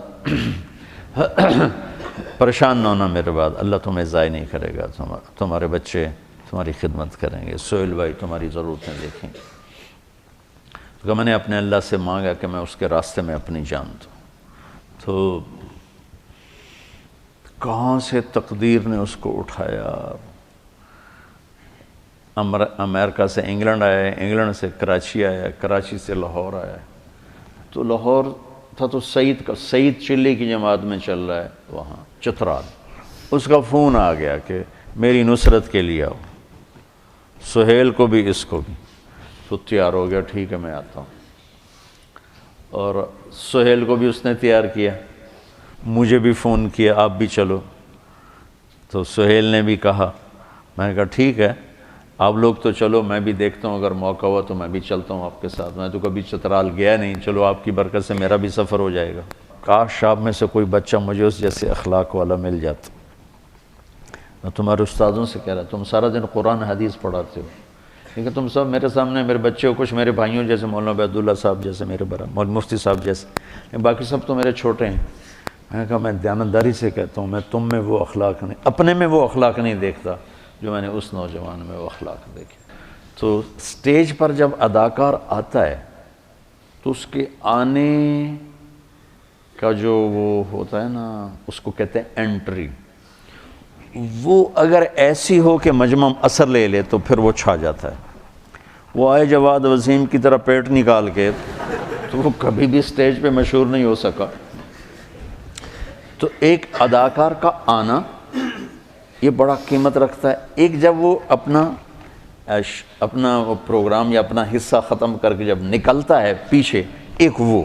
پریشان نہ ہونا میرے بعد، اللہ تمہیں ضائع نہیں کرے گا، تمہارے بچے تمہاری خدمت کریں گے، سہیل بھائی تمہاری ضرورتیں دیکھیں گے۔ تو میں نے اپنے اللہ سے مانگا کہ میں اس کے راستے میں اپنی جان دوں، تو کہاں سے تقدیر نے اس کو اٹھایا۔ امریکہ سے انگلینڈ آیا ہے، انگلینڈ سے کراچی آیا ہے، کراچی سے لاہور آیا ہے۔ تو لاہور تھا تو سعید چلی کی جماعت میں چل رہا ہے وہاں چترال، اس کا فون آ گیا کہ میری نصرت کے لیے آؤ، سہیل کو بھی اس کو بھی۔ تو تیار ہو گیا، ٹھیک ہے میں آتا ہوں، اور سہیل کو بھی اس نے تیار کیا، مجھے بھی فون کیا آپ بھی چلو۔ تو سہیل نے بھی کہا، میں نے کہا ٹھیک ہے آپ لوگ تو چلو، میں بھی دیکھتا ہوں اگر موقع ہوا تو میں بھی چلتا ہوں آپ کے ساتھ، میں تو کبھی چترال گیا نہیں، چلو آپ کی برکت سے میرا بھی سفر ہو جائے گا۔ کاش آپ میں سے کوئی بچہ مجھے اس جیسے اخلاق والا مل جاتا۔ میں تمہارے استادوں سے کہہ رہا تم سارا دن قرآن حدیث پڑھاتے ہو، لیکن تم سب میرے سامنے میرے بچے ہو، کچھ میرے بھائیوں جیسے مولانا عبیداللہ صاحب جیسے میرے مولوی مفتی صاحب جیسے، باقی سب تو میرے چھوٹے ہیں۔ میں نے کہا میں دیانتداری سے کہتا ہوں، میں تم میں وہ اخلاق نہیں، اپنے میں وہ اخلاق نہیں دیکھتا جو میں نے اس نوجوان میں وہ اخلاق دیکھے۔ تو سٹیج پر جب اداکار آتا ہے تو اس کے آنے کا جو وہ ہوتا ہے نا، اس کو کہتے ہیں انٹری، وہ اگر ایسی ہو کہ مجمع اثر لے لے تو پھر وہ چھا جاتا ہے۔ وہ آئے جواد وسیم کی طرح پیٹ نکال کے تو وہ کبھی بھی سٹیج پہ مشہور نہیں ہو سکا۔ تو ایک اداکار کا آنا یہ بڑا قیمت رکھتا ہے۔ ایک جب وہ اپنا پروگرام یا اپنا حصہ ختم کر کے جب نکلتا ہے پیچھے، ایک وہ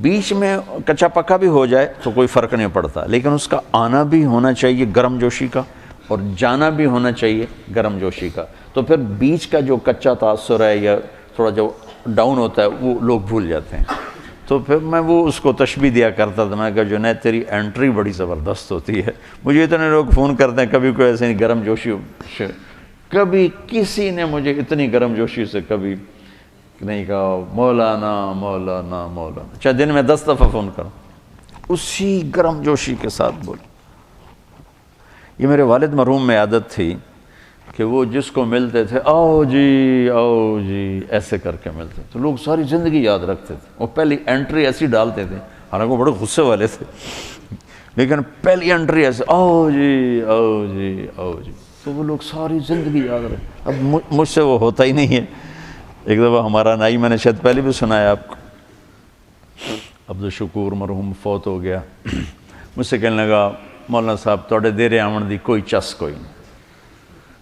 بیچ میں کچا پکا بھی ہو جائے تو کوئی فرق نہیں پڑتا، لیکن اس کا آنا بھی ہونا چاہیے گرم جوشی کا، اور جانا بھی ہونا چاہیے گرم جوشی کا، تو پھر بیچ کا جو کچا تاثر ہے یا تھوڑا جو ڈاؤن ہوتا ہے وہ لوگ بھول جاتے ہیں۔ تو پھر میں وہ اس کو تشبیہ دیا کرتا تھا، میں کہا جنید تیری انٹری بڑی زبردست ہوتی ہے۔ مجھے اتنے لوگ فون کرتے ہیں، کبھی کوئی ایسے نہیں گرم جوشی، کبھی کسی نے مجھے اتنی گرم جوشی سے کبھی نہیں کہا مولانا مولانا مولانا، چاہے دن میں 10 دفعہ فون کروں، اسی گرم جوشی کے ساتھ بول۔ یہ میرے والد مرحوم میں عادت تھی کہ وہ جس کو ملتے تھے آؤ جی ایسے کر کے ملتے، تو لوگ ساری زندگی یاد رکھتے تھے۔ وہ پہلی انٹری ایسی ڈالتے تھے، حالانکہ وہ بڑے غصے والے تھے، لیکن پہلی انٹری ایسے آؤ جی آؤ جی آؤ جی، تو وہ لوگ ساری زندگی یاد رکھتے۔ اب مجھ سے وہ ہوتا ہی نہیں ہے۔ ایک دفعہ ہمارا نائی، میں نے شاید پہلے بھی سنایا آپ کو، عبدالشکور مرحوم فوت ہو گیا، مجھ سے کہنے لگا مولانا صاحب توڑے دیرے آمن دی کوئی چس کوئی نہیں،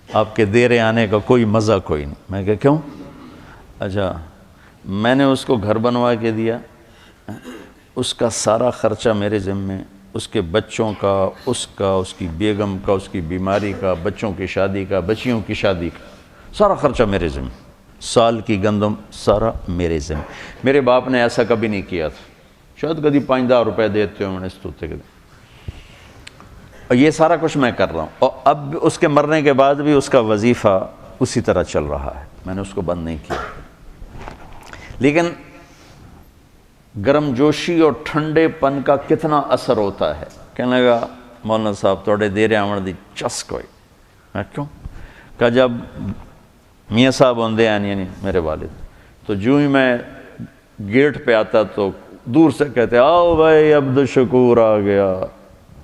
آپ کے دیرے آنے کا کوئی مزہ کوئی نہیں۔ میں کہا کیوں؟ اچھا میں نے اس کو گھر بنوا کے دیا، اس کا سارا خرچہ میرے ذمے، اس کے بچوں کا، اس کی بیگم کا، اس کی بیماری کا، بچوں کی شادی کا، بچیوں کی شادی کا، سارا خرچہ میرے ذمے، سال کی گندم سارا میرے ذمے۔ میرے باپ نے ایسا کبھی نہیں کیا تھا، شاید کبھی 5-10 روپے دیتے ہو میں نے اس توتے کے دن، اور یہ سارا کچھ میں کر رہا ہوں، اور اب اس کے مرنے کے بعد بھی اس کا وظیفہ اسی طرح چل رہا ہے، میں نے اس کو بند نہیں کیا۔ لیکن گرم جوشی اور ٹھنڈے پن کا کتنا اثر ہوتا ہے۔ کہنے لگا مولانا صاحب توڑے دیرے آمن دی چس کوئی۔ میں کیوں؟ کہ جب میاں صاحب ہوندے ہیں یعنی میرے والد، تو جو ہی میں گیٹ پہ آتا تو دور سے کہتے آؤ بھائی عبدالشکور آ گیا،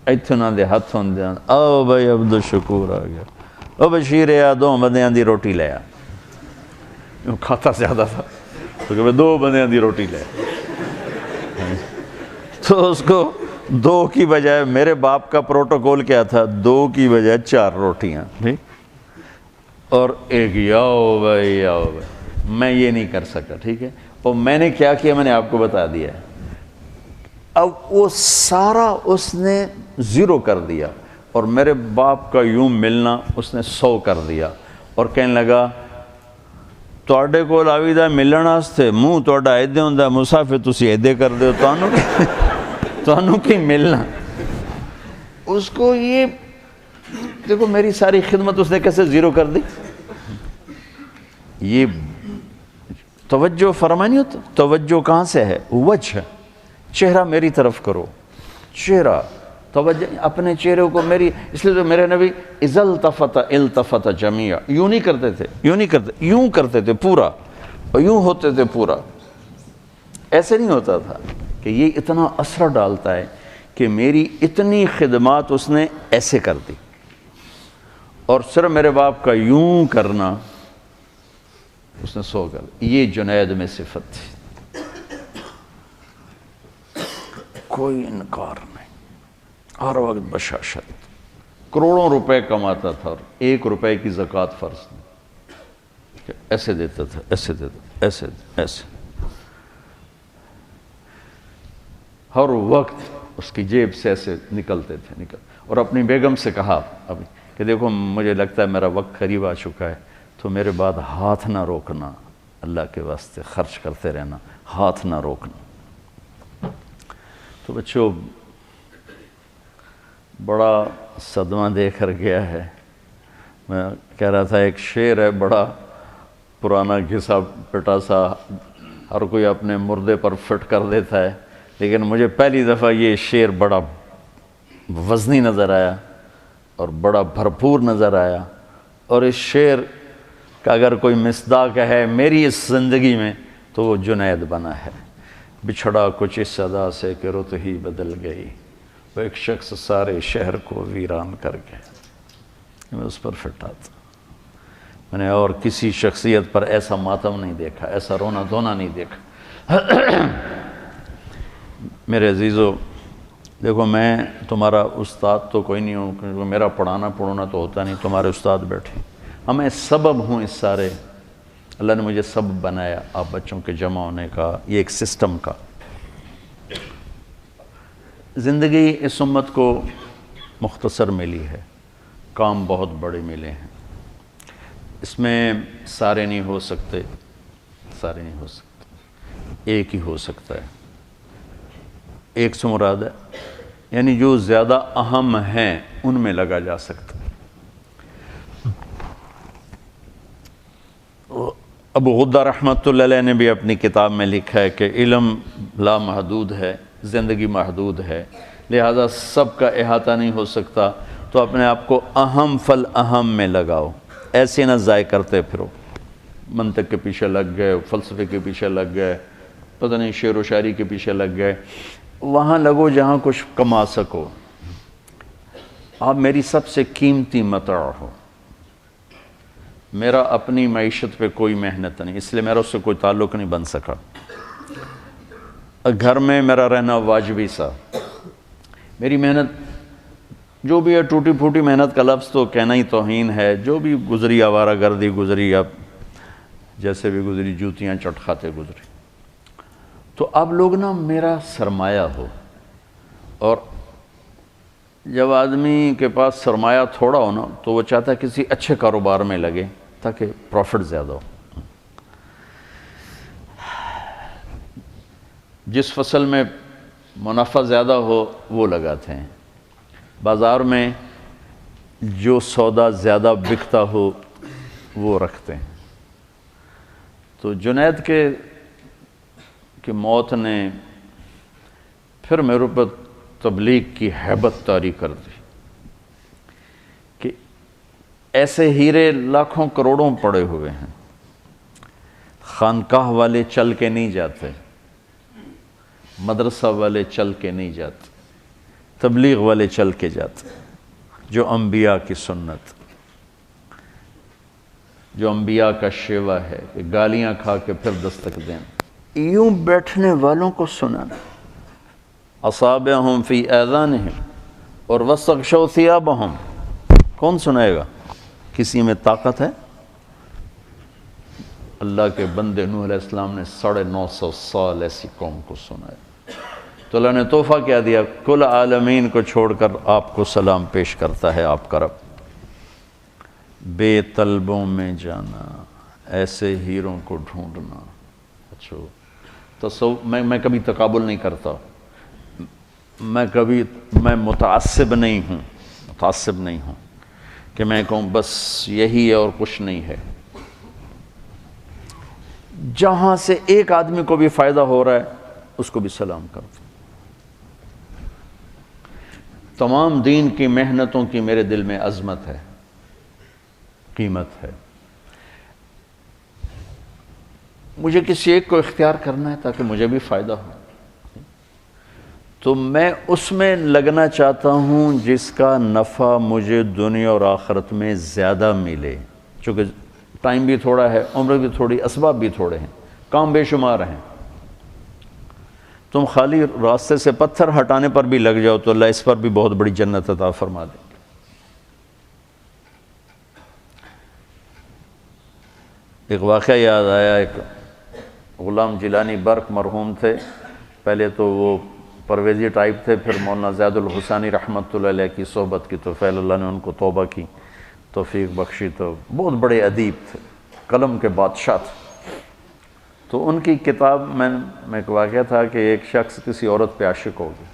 اتنا دے ہاتھ ہوندے ہیں آؤ بھائی عبدالشکور آ گیا، او بشیر آ 2 بندیاں دی روٹی لے آ، کھاتا زیادہ تھا تو کہ 2 بندیاں دی روٹی لے آ، تو اس کو 2 کی بجائے، میرے باپ کا پروٹوکول کیا تھا، 2 کی بجائے 4 روٹیاں، ٹھیک، اور ایک یاؤ بھائی یاؤ بھائی، میں یہ نہیں کر سکا، ٹھیک ہے۔ اور میں نے کیا کیا میں نے آپ کو بتا دیا ہے۔ اب وہ سارا اس نے 0 کر دیا، اور میرے باپ کا یوں ملنا اس نے 100 کر دیا، اور کہنے لگا تواڈے کول آویدا ملن واسطے منہ تواڈا ایدے ہوندا مسافر تسی ایدے کر دیو، تانوں کی ملنا۔ اس کو یہ دیکھو میری ساری خدمت اس نے کیسے 0 کر دی۔ یہ توجہ فرما نہیں ہوتا، توجہ کہاں سے ہے؟ وجہ، چہرہ میری طرف کرو، چہرہ توجہ اپنے چہرے کو میری، اس لیے تو میرے نبی اذا التفت التفت جمیعا، یوں نہیں کرتے تھے، یوں نہیں کرتے، یوں کرتے تھے پورا، اور یوں ہوتے تھے پورا، ایسے نہیں ہوتا تھا کہ یہ اتنا اثر ڈالتا ہے کہ میری اتنی خدمات اس نے ایسے کر دی، اور صرف میرے باپ کا یوں کرنا اس نے سو کر، یہ جنید میں صفت تھی، کوئی انکار نہیں، ہر وقت بشاشت، کروڑوں روپے کماتا تھا اور 1 روپے کی زکوٰۃ فرض نہیں، ایسے دیتا تھا، ایسے دیتا، ایسے ایسے، ہر وقت اس کی جیب سے ایسے نکلتے تھے، اور اپنی بیگم سے کہا ابھی کہ دیکھو مجھے لگتا ہے میرا وقت قریب آ چکا ہے، تو میرے بعد ہاتھ نہ روکنا، اللہ کے واسطے خرچ کرتے رہنا، ہاتھ نہ روکنا۔ تو بچوں بڑا صدمہ دے کر گیا ہے، میں کہہ رہا تھا ایک شعر ہے بڑا پرانا گھسا پٹا سا، ہر کوئی اپنے مردے پر فٹ کر دیتا ہے، لیکن مجھے پہلی دفعہ یہ شعر بڑا وزنی نظر آیا اور بڑا بھرپور نظر آیا، اور اس شعر کہ اگر کوئی مصداق ہے میری اس زندگی میں تو وہ جنید بنا ہے۔ بچھڑا کچھ اس صدا سے کہ رت ہی بدل گئی، وہ ایک شخص سارے شہر کو ویران کر گئے، میں اس پر فٹا تھا، میں نے اور کسی شخصیت پر ایسا ماتم نہیں دیکھا، ایسا رونا دھونا نہیں دیکھا۔ میرے عزیزو دیکھو، میں تمہارا استاد تو کوئی نہیں ہوں، کیونکہ میرا پڑھانا تو ہوتا نہیں، تمہارے استاد بیٹھے، ہمیں سبب ہوں اس سارے، اللہ نے مجھے سبب بنایا آپ بچوں کے جمع ہونے کا، یہ ایک سسٹم کا۔ زندگی اس امت کو مختصر ملی ہے، کام بہت بڑے ملے ہیں، اس میں سارے نہیں ہو سکتے، سارے نہیں ہو سکتے، ایک ہی ہو سکتا ہے۔ ایک سے مراد ہے یعنی جو زیادہ اہم ہیں ان میں لگا جا سکتا ہے۔ ابو غدہ رحمۃ اللہ علیہ نے بھی اپنی کتاب میں لکھا ہے کہ علم لا محدود ہے، زندگی محدود ہے، لہذا سب کا احاطہ نہیں ہو سکتا، تو اپنے آپ کو اہم فل اہم میں لگاؤ، ایسے نہ ضائع کرتے پھرو، منطق کے پیچھے لگ گئے، فلسفے کے پیچھے لگ گئے، پتہ نہیں شعر و شاعری کے پیچھے لگ گئے، وہاں لگو جہاں کچھ کما سکو۔ آپ میری سب سے قیمتی متاع ہو، میرا اپنی معیشت پہ کوئی محنت نہیں، اس لیے میرا اس سے کوئی تعلق نہیں بن سکا، گھر میں میرا رہنا واجبی سا، میری محنت جو بھی ہے ٹوٹی پھوٹی محنت کا لفظ تو کہنا ہی توہین ہے، جو بھی گزری آوارہ گردی گزری، اب جیسے بھی گزری، جوتیاں چٹ کھاتے گزری، تو اب لوگ نا میرا سرمایہ ہو، اور جب آدمی کے پاس سرمایہ تھوڑا ہو نا تو وہ چاہتا ہے کسی اچھے کاروبار میں لگے تاکہ پروفٹ زیادہ ہو۔ جس فصل میں منافع زیادہ ہو وہ لگاتے ہیں، بازار میں جو سودا زیادہ بکتا ہو وہ رکھتے ہیں۔ تو جنید کہ موت نے پھر میرے پر تبلیغ کی ہیبت طاری کر دی کہ ایسے ہیرے لاکھوں کروڑوں پڑے ہوئے ہیں، خانقاہ والے چل کے نہیں جاتے، مدرسہ والے چل کے نہیں جاتے، تبلیغ والے چل کے جاتے، جو انبیاء کی سنت، جو انبیاء کا شیوا ہے کہ گالیاں کھا کے پھر دستک دیں، یوں بیٹھنے والوں کو سنانا، اصابعہم فی آذانہم اور واستغشوا ثیابہم، کون سنائے گا؟ کسی میں طاقت ہے؟ اللہ کے بندے نوح علیہ السلام نے 950 سال ایسی قوم کو سنایا، تو اللہ نے تحفہ کیا دیا، کل عالمین کو چھوڑ کر آپ کو سلام پیش کرتا ہے آپ کا رب، بے طلبوں میں جانا، ایسے ہیروں کو ڈھونڈنا۔ اچھا میں کبھی تقابل نہیں کرتا، میں متعصب نہیں ہوں کہ میں کہوں بس یہی ہے اور کچھ نہیں ہے۔ جہاں سے ایک آدمی کو بھی فائدہ ہو رہا ہے اس کو بھی سلام کر دو۔ تمام دین کی محنتوں کی میرے دل میں عظمت ہے، قیمت ہے۔ مجھے کسی ایک کو اختیار کرنا ہے تاکہ مجھے بھی فائدہ ہو، تو میں اس میں لگنا چاہتا ہوں جس کا نفع مجھے دنیا اور آخرت میں زیادہ ملے، چونکہ ٹائم بھی تھوڑا ہے، عمر بھی تھوڑی، اسباب بھی تھوڑے ہیں، کام بے شمار ہیں۔ تم خالی راستے سے پتھر ہٹانے پر بھی لگ جاؤ تو اللہ اس پر بھی بہت بڑی جنت عطا فرما دے۔ ایک واقعہ یاد آیا، ایک غلام جیلانی برق مرحوم تھے، پہلے تو وہ پرویزی ٹائپ تھے، پھر مولانا زید الحسانی رحمۃ اللہ علیہ کی صحبت کی تو فیض اللہ نے ان کو توبہ کی توفیق بخشی، تو بہت بڑے ادیب تھے، قلم کے بادشاہ تھے۔ تو ان کی کتاب میں ایک واقعہ تھا کہ ایک شخص کسی عورت پہ عاشق ہو گیا،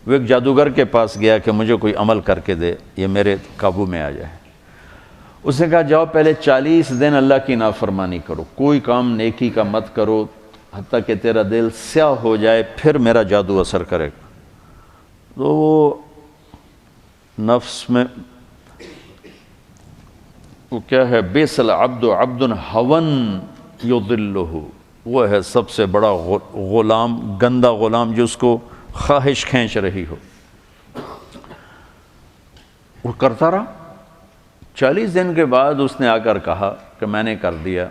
وہ ایک جادوگر کے پاس گیا کہ مجھے کوئی عمل کر کے دے، یہ میرے قابو میں آ جائے۔ اس نے کہا جاؤ پہلے 40 دن اللہ کی نافرمانی کرو، کوئی کام نیکی کا مت کرو حتیٰ کہ تیرا دل سیاہ ہو جائے، پھر میرا جادو اثر کرے گا۔ تو وہ نفس میں وہ کیا ہے، بیس العبد عبد ہون یضلہ، وہ ہے سب سے بڑا غلام، گندا غلام جو اس کو خواہش کھینچ رہی ہو۔ وہ کرتا رہا، 40 دن کے بعد اس نے آ کر کہا کہ میں نے کر دیا،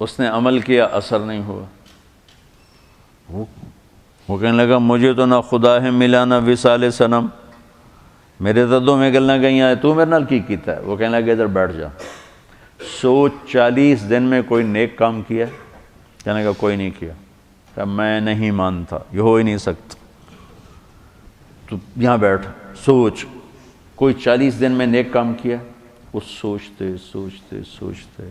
اس نے عمل کیا، اثر نہیں ہوا۔ وہ کہنے لگا مجھے تو نہ خدا ہے ملا نہ وصال صنم، میرے ددوں میں گلنا گئیاں ہے، تو میرے نال کی کیتا ہے؟ وہ کہنے لگا ادھر بیٹھ جا، سوچ 40 دن میں کوئی نیک کام کیا؟ کہنے لگا کوئی نہیں کیا۔ کہ میں نہیں مانتا، یہ ہو ہی نہیں سکتا، تو یہاں بیٹھ سوچ کوئی 40 دن میں نیک کام کیا؟ وہ سوچتے سوچتے سوچتے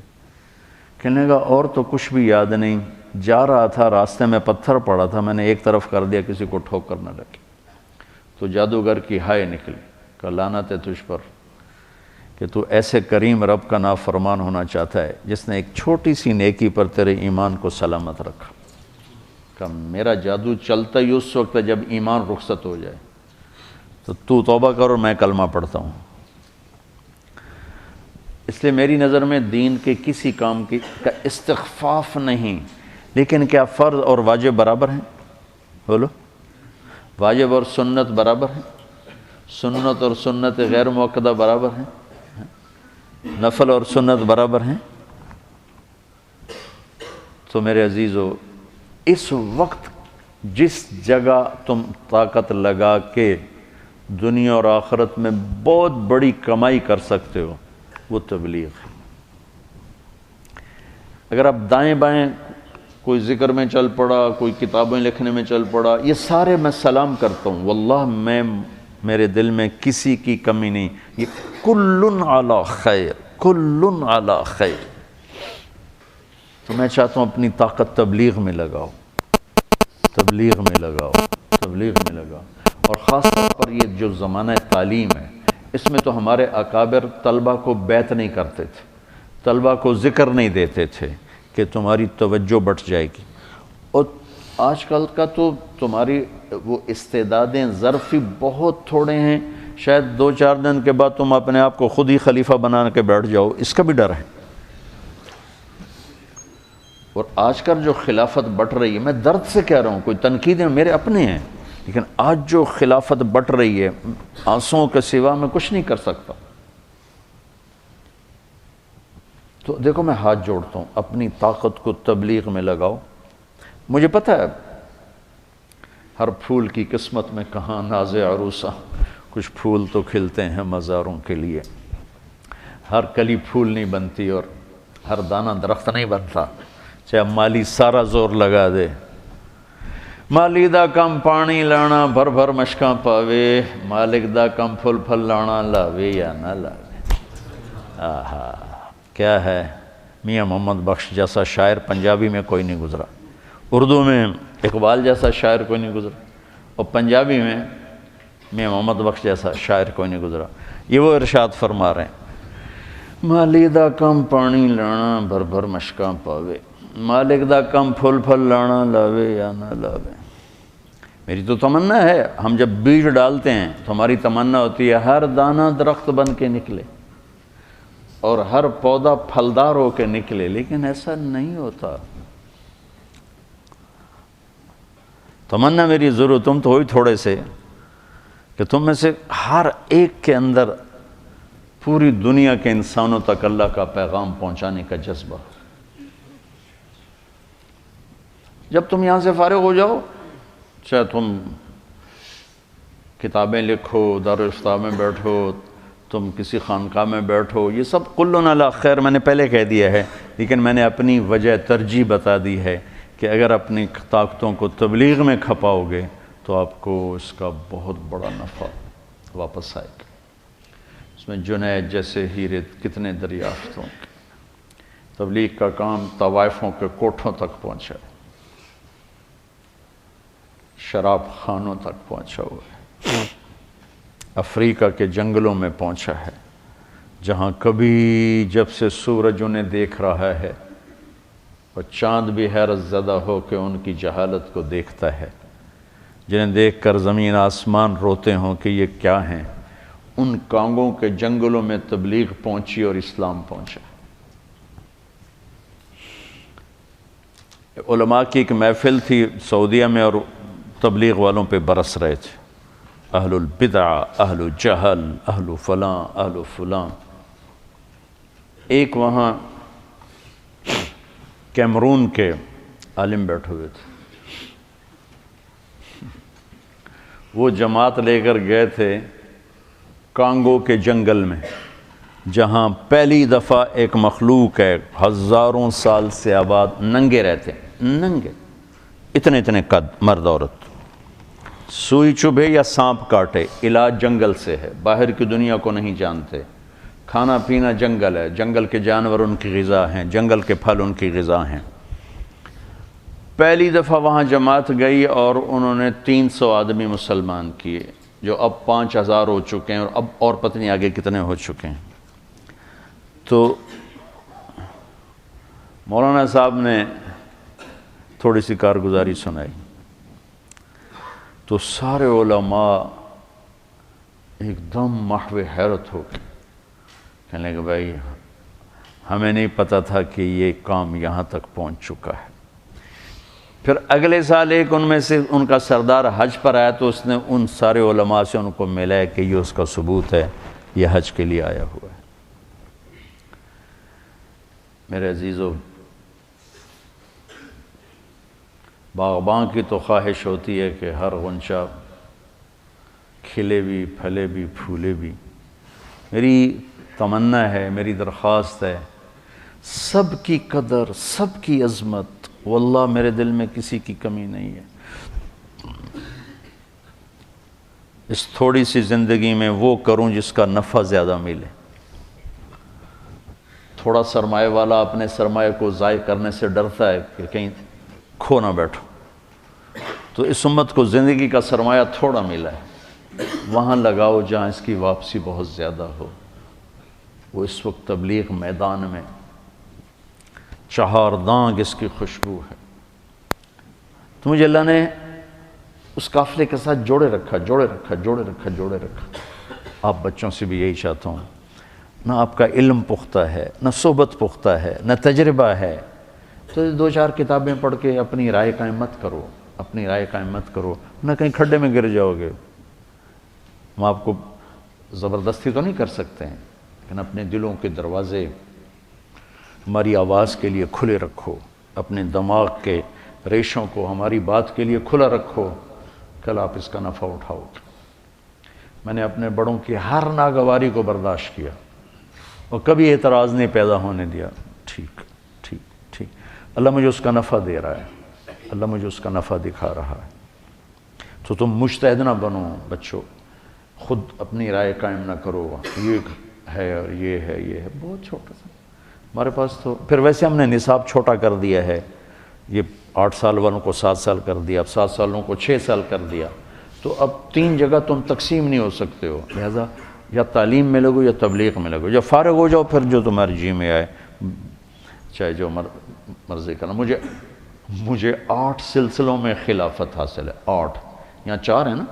کہنے لگا اور تو کچھ بھی یاد نہیں، جا رہا تھا راستے میں پتھر پڑا تھا، میں نے ایک طرف کر دیا کسی کو ٹھوکر نہ لگی۔ تو جادوگر کی ہائے نکلی کہ لعنت ہے تجھ پر کہ تو ایسے کریم رب کا نافرمان ہونا چاہتا ہے جس نے ایک چھوٹی سی نیکی پر تیرے ایمان کو سلامت رکھا۔ کہ میرا جادو چلتا ہی اس وقت ہے جب ایمان رخصت ہو جائے، تو توبہ کر اور میں کلمہ پڑھتا ہوں۔ اس لیے میری نظر میں دین کے کسی کام کا استخفاف نہیں، لیکن کیا فرض اور واجب برابر ہیں؟ بولو، واجب اور سنت برابر ہیں؟ سنت اور سنت غیر مؤکدہ برابر ہیں؟ نفل اور سنت برابر ہیں؟ تو میرے عزیزو، اس وقت جس جگہ تم طاقت لگا کے دنیا اور آخرت میں بہت بڑی کمائی کر سکتے ہو وہ تبلیغ ہے۔ اگر آپ دائیں بائیں کوئی ذکر میں چل پڑا، کوئی کتابیں لکھنے میں چل پڑا، یہ سارے میں سلام کرتا ہوں، واللہ میرے دل میں کسی کی کمی نہیں، یہ کلن علی خیر، کلن علی خیر۔ تو میں چاہتا ہوں اپنی طاقت تبلیغ میں لگاؤ، تبلیغ میں لگاؤ، تبلیغ میں لگاؤ۔ اور خاص طور پر یہ جو زمانہ تعلیم ہے، اس میں تو ہمارے اکابر طلبہ کو بیعت نہیں کرتے تھے، طلبہ کو ذکر نہیں دیتے تھے کہ تمہاری توجہ بٹ جائے گی۔ اور آج کل کا تو تمہاری وہ استعدادیں ظرفی بہت تھوڑے ہیں، شاید 2-4 دن کے بعد تم اپنے آپ کو خود ہی خلیفہ بنا کے بیٹھ جاؤ، اس کا بھی ڈر ہے۔ اور آج کل جو خلافت بٹ رہی ہے، میں درد سے کہہ رہا ہوں، کوئی تنقیدیں میرے اپنے ہیں، لیکن آج جو خلافت بٹ رہی ہے آنسوؤں کے سوا میں کچھ نہیں کر سکتا۔ تو دیکھو میں ہاتھ جوڑتا ہوں، اپنی طاقت کو تبلیغ میں لگاؤ۔ مجھے پتہ ہے ہر پھول کی قسمت میں کہاں ناز عروسہ، کچھ پھول تو کھلتے ہیں مزاروں کے لیے، ہر کلی پھول نہیں بنتی اور ہر دانہ درخت نہیں بنتا، چاہے مالی سارا زور لگا دے۔ مالی دا کم پانی لانا بھر بھر مشکاں پاوے، مالک دا کم پھل پھل لانا لاوے یا نہ لاوے۔ آہا کیا ہے، میاں محمد بخش جیسا شاعر پنجابی میں کوئی نہیں گزرا، اردو میں اقبال جیسا شاعر کوئی نہیں گزرا، اور پنجابی میں میاں محمد بخش جیسا شاعر کوئی نہیں گزرا۔ یہ وہ ارشاد فرما رہے ہیں، مالی دا کم پانی لانا بھر بھر مشکاں پاوے، مالک دا کم پھل پھل لانا لاوے یا نہ لاوے۔ میری تو تمنا ہے، ہم جب بیج ڈالتے ہیں تو ہماری تمنا ہوتی ہے ہر دانہ درخت بن کے نکلے اور ہر پودا پھلدار ہو کے نکلے، لیکن ایسا نہیں ہوتا۔ تمنا میری ضرور تم تو ہوئی تھوڑے سے کہ تم میں سے ہر ایک کے اندر پوری دنیا کے انسانوں تک اللہ کا پیغام پہنچانے کا جذبہ۔ جب تم یہاں سے فارغ ہو جاؤ، چاہے تم کتابیں لکھو، دارالافتاء میں بیٹھو، تم کسی خانقاہ میں بیٹھو، یہ سب کلنا علی خیر میں نے پہلے کہہ دیا ہے، لیکن میں نے اپنی وجہ ترجیح بتا دی ہے کہ اگر اپنی طاقتوں کو تبلیغ میں کھپاؤ گے تو آپ کو اس کا بہت بڑا نفع واپس آئے گا۔ اس میں جنید جیسے ہیرے کتنے دریافت ہوں گے۔ تبلیغ کا کام طوائفوں کے کوٹھوں تک پہنچا ہے، شراب خانوں تک پہنچا ہوا ہے، افریقہ کے جنگلوں میں پہنچا ہے، جہاں کبھی جب سے سورج انہیں دیکھ رہا ہے اور چاند بھی حیرت زدہ ہو کہ ان کی جہالت کو دیکھتا ہے، جنہیں دیکھ کر زمین آسمان روتے ہوں کہ یہ کیا ہیں، ان کانگوں کے جنگلوں میں تبلیغ پہنچی اور اسلام پہنچا۔ علماء کی ایک محفل تھی سعودیہ میں اور تبلیغ والوں پہ برس رہے تھے، اہل البدع، اہل الجہل، اہل فلاں، اہل فلاں۔ ایک وہاں کیمرون کے عالم بیٹھے ہوئے تھے، وہ جماعت لے کر گئے تھے کانگو کے جنگل میں، جہاں پہلی دفعہ ایک مخلوق ہے ہزاروں سال سے آباد، ننگے رہتے ہیں، ننگے، اتنے اتنے قد، مرد عورت، سوئی چبھے یا سانپ کاٹے، علاج جنگل سے ہے، باہر کی دنیا کو نہیں جانتے، کھانا پینا جنگل ہے، جنگل کے جانور ان کی غذا ہیں، جنگل کے پھل ان کی غذا ہیں۔ پہلی دفعہ وہاں جماعت گئی اور انہوں نے 300 آدمی مسلمان کیے، جو اب 5000 ہو چکے ہیں، اور اب اور پتہ نہیں آگے کتنے ہو چکے ہیں۔ تو مولانا صاحب نے تھوڑی سی کارگزاری سنائی تو سارے علماء ایک دم محو حیرت ہو گئے، کہنے لگے بھائی ہمیں نہیں پتہ تھا کہ یہ کام یہاں تک پہنچ چکا ہے۔ پھر اگلے سال ایک ان میں سے ان کا سردار حج پر آیا تو اس نے ان سارے علماء سے ان کو ملا کہ یہ اس کا ثبوت ہے، یہ حج کے لیے آیا ہوا ہے۔ میرے عزیزو، باغباں کی تو خواہش ہوتی ہے کہ ہر غنچہ کھلے بھی، پھلے بھی، پھولے بھی۔ میری تمنا ہے، میری درخواست ہے، سب کی قدر، سب کی عظمت، واللہ میرے دل میں کسی کی کمی نہیں ہے۔ اس تھوڑی سی زندگی میں وہ کروں جس کا نفع زیادہ ملے۔ تھوڑا سرمایہ والا اپنے سرمایہ کو ضائع کرنے سے ڈرتا ہے کہ کہیں کھو نہ بیٹھو، تو اس امت کو زندگی کا سرمایہ تھوڑا ملا ہے، وہاں لگاؤ جہاں اس کی واپسی بہت زیادہ ہو۔ وہ اس وقت تبلیغ میدان میں چہار دانگ اس کی خوشبو ہے۔ تو مجھے اللہ نے اس قافلے کے ساتھ جوڑے رکھا۔ آپ بچوں سے بھی یہی چاہتا ہوں، نہ آپ کا علم پختہ ہے، نہ صحبت پختہ ہے، نہ تجربہ ہے، تو 2-4 کتابیں پڑھ کے اپنی رائے قائم مت کرو، نہ کہیں کھڈے میں گر جاؤ گے۔ ہم آپ کو زبردستی تو نہیں کر سکتے ہیں، لیکن اپنے دلوں کے دروازے ہماری آواز کے لیے کھلے رکھو، اپنے دماغ کے ریشوں کو ہماری بات کے لیے کھلا رکھو، کل آپ اس کا نفع اٹھاؤ گے۔ میں نے اپنے بڑوں کی ہر ناگواری کو برداشت کیا اور کبھی اعتراض نہیں پیدا ہونے دیا۔ ٹھیک، اللہ مجھے اس کا نفع دے رہا ہے، اللہ مجھے اس کا نفع دکھا رہا ہے۔ تو تم مجتہد نہ بنو بچوں، خود اپنی رائے قائم نہ کرو، یہ ہے اور یہ ہے، بہت چھوٹا سا ہمارے پاس۔ تو پھر ویسے ہم نے نصاب چھوٹا کر دیا ہے، یہ 8 سال والوں کو 7 سال کر دیا، اب 7 سالوں کو 6 سال کر دیا، تو اب 3 جگہ تم تقسیم نہیں ہو سکتے ہو، لہذا یا تعلیم میں لگو یا تبلیغ میں لگو، جب فارغ ہو جاؤ پھر جو تمہارے جی میں آئے، چاہے جو مرضی کرنا. مجھے 8 سلسلوں میں خلافت حاصل ہے. 8 یہاں 4 ہیں نا،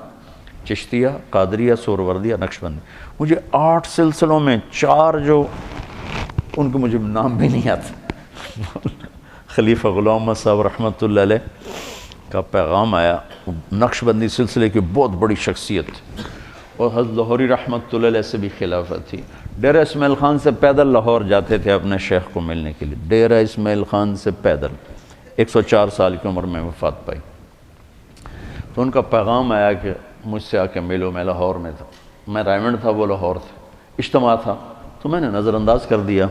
چشتیہ، قادریہ، سہروردیہ، نقشبندی. مجھے 8 سلسلوں میں 4 جو ان کو مجھے نام بھی نہیں آتا. خلیفہ غلام محمد صاحب رحمۃ اللہ علیہ کا پیغام آیا. نقشبندی سلسلے کی بہت بڑی شخصیت تھی، اور حضرت لاہوری رحمۃ اللہ علیہ سے بھی خلافت تھی. ڈیرہ اسماعیل خان سے پیدل لاہور جاتے تھے اپنے شیخ کو ملنے کے لیے. ڈیرہ اسماعیل خان سے پیدل 104 سال کی عمر میں وفات پائی. تو ان کا پیغام آیا کہ مجھ سے آ کے ملو. میں لاہور میں تھا، میں رائمنڈ تھا، وہ لاہور تھے. اجتماع تھا تو میں نے نظر انداز کر دیا.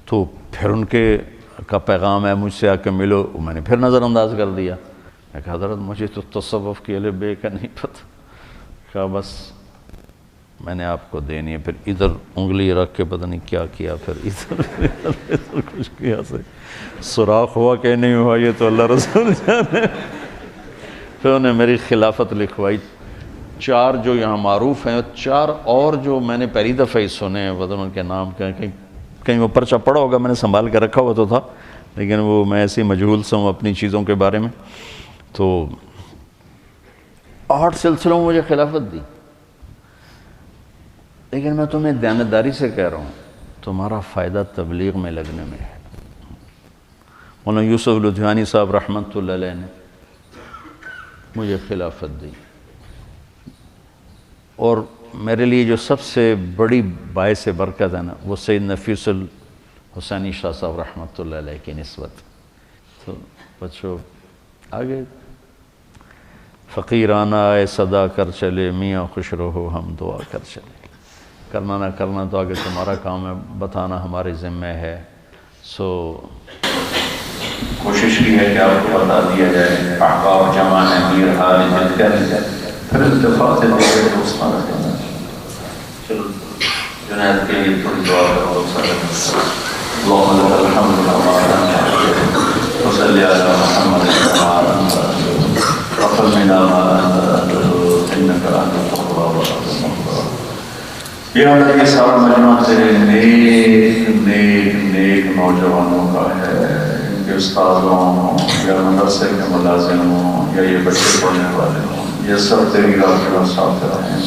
تو پھر ان کے کا پیغام ہے مجھ سے آ کے ملو، میں نے پھر نظر انداز کر دیا. میں کہا حضرت مجھے تو تصوف کی الف بے کا نہیں پتہ. کہا بس میں نے آپ کو دینی ہے. پھر ادھر انگلی رکھ کے پتہ نہیں کیا کیا، پھر ادھر کچھ کیا سے سوراخ ہوا کہ نہیں ہوا یہ تو اللہ رسول جانے. پھر انہیں میری خلافت لکھوائی. 4 جو یہاں معروف ہیں، 4 اور جو میں نے پہلی دفعہ ہی سنے ہیں، پتہ ان کے نام کہیں وہ پرچہ پڑا ہوگا، میں نے سنبھال کے رکھا ہوا تو تھا، لیکن وہ میں ایسے مجہول سا ہوں اپنی چیزوں کے بارے میں. تو 8 سلسلوں میں مجھے خلافت دی. لیکن میں تمہیں دیانتداری سے کہہ رہا ہوں، تمہارا فائدہ تبلیغ میں لگنے میں ہے. مولانا یوسف لدھیانی صاحب رحمۃ اللہ علیہ نے مجھے خلافت دی. اور میرے لیے جو سب سے بڑی باعث برکت ہے نا، وہ سید نفیس الحسینی شاہ صاحب رحمۃ اللہ علیہ کی نسبت. تو بچوں آگے فقیرانہ اے صدا کر چلے، میاں خوش رہو ہم دعا کر چلے. کرنا نہ کرنا تو آگے تمہارا کام ہے، بتانا ہمارے ذمہ ہے. سو کوشش کی ہے کہ آپ کو بتا دیا جائے. احباب جمع ہے، میر حال جد کر پھر اتفاق سے دیکھے تو اس طرح کرنا. چلو جنید کے لیے تھوڑی دعا کرو. اللہم لک الحمد للہ وصلی علی محمد وقل منا ما انک انت التواب الرحیم. یہ اللہ یہ سارا مجمع تیرے نیک نیک نیک نوجوانوں کا ہے. ان کے استاذوں ہوں یا مدرسے کے ملازم ہوں یا یہ بچے پڑھنے والے ہوں، یہ سب تیری راہ کے مسافر ہیں.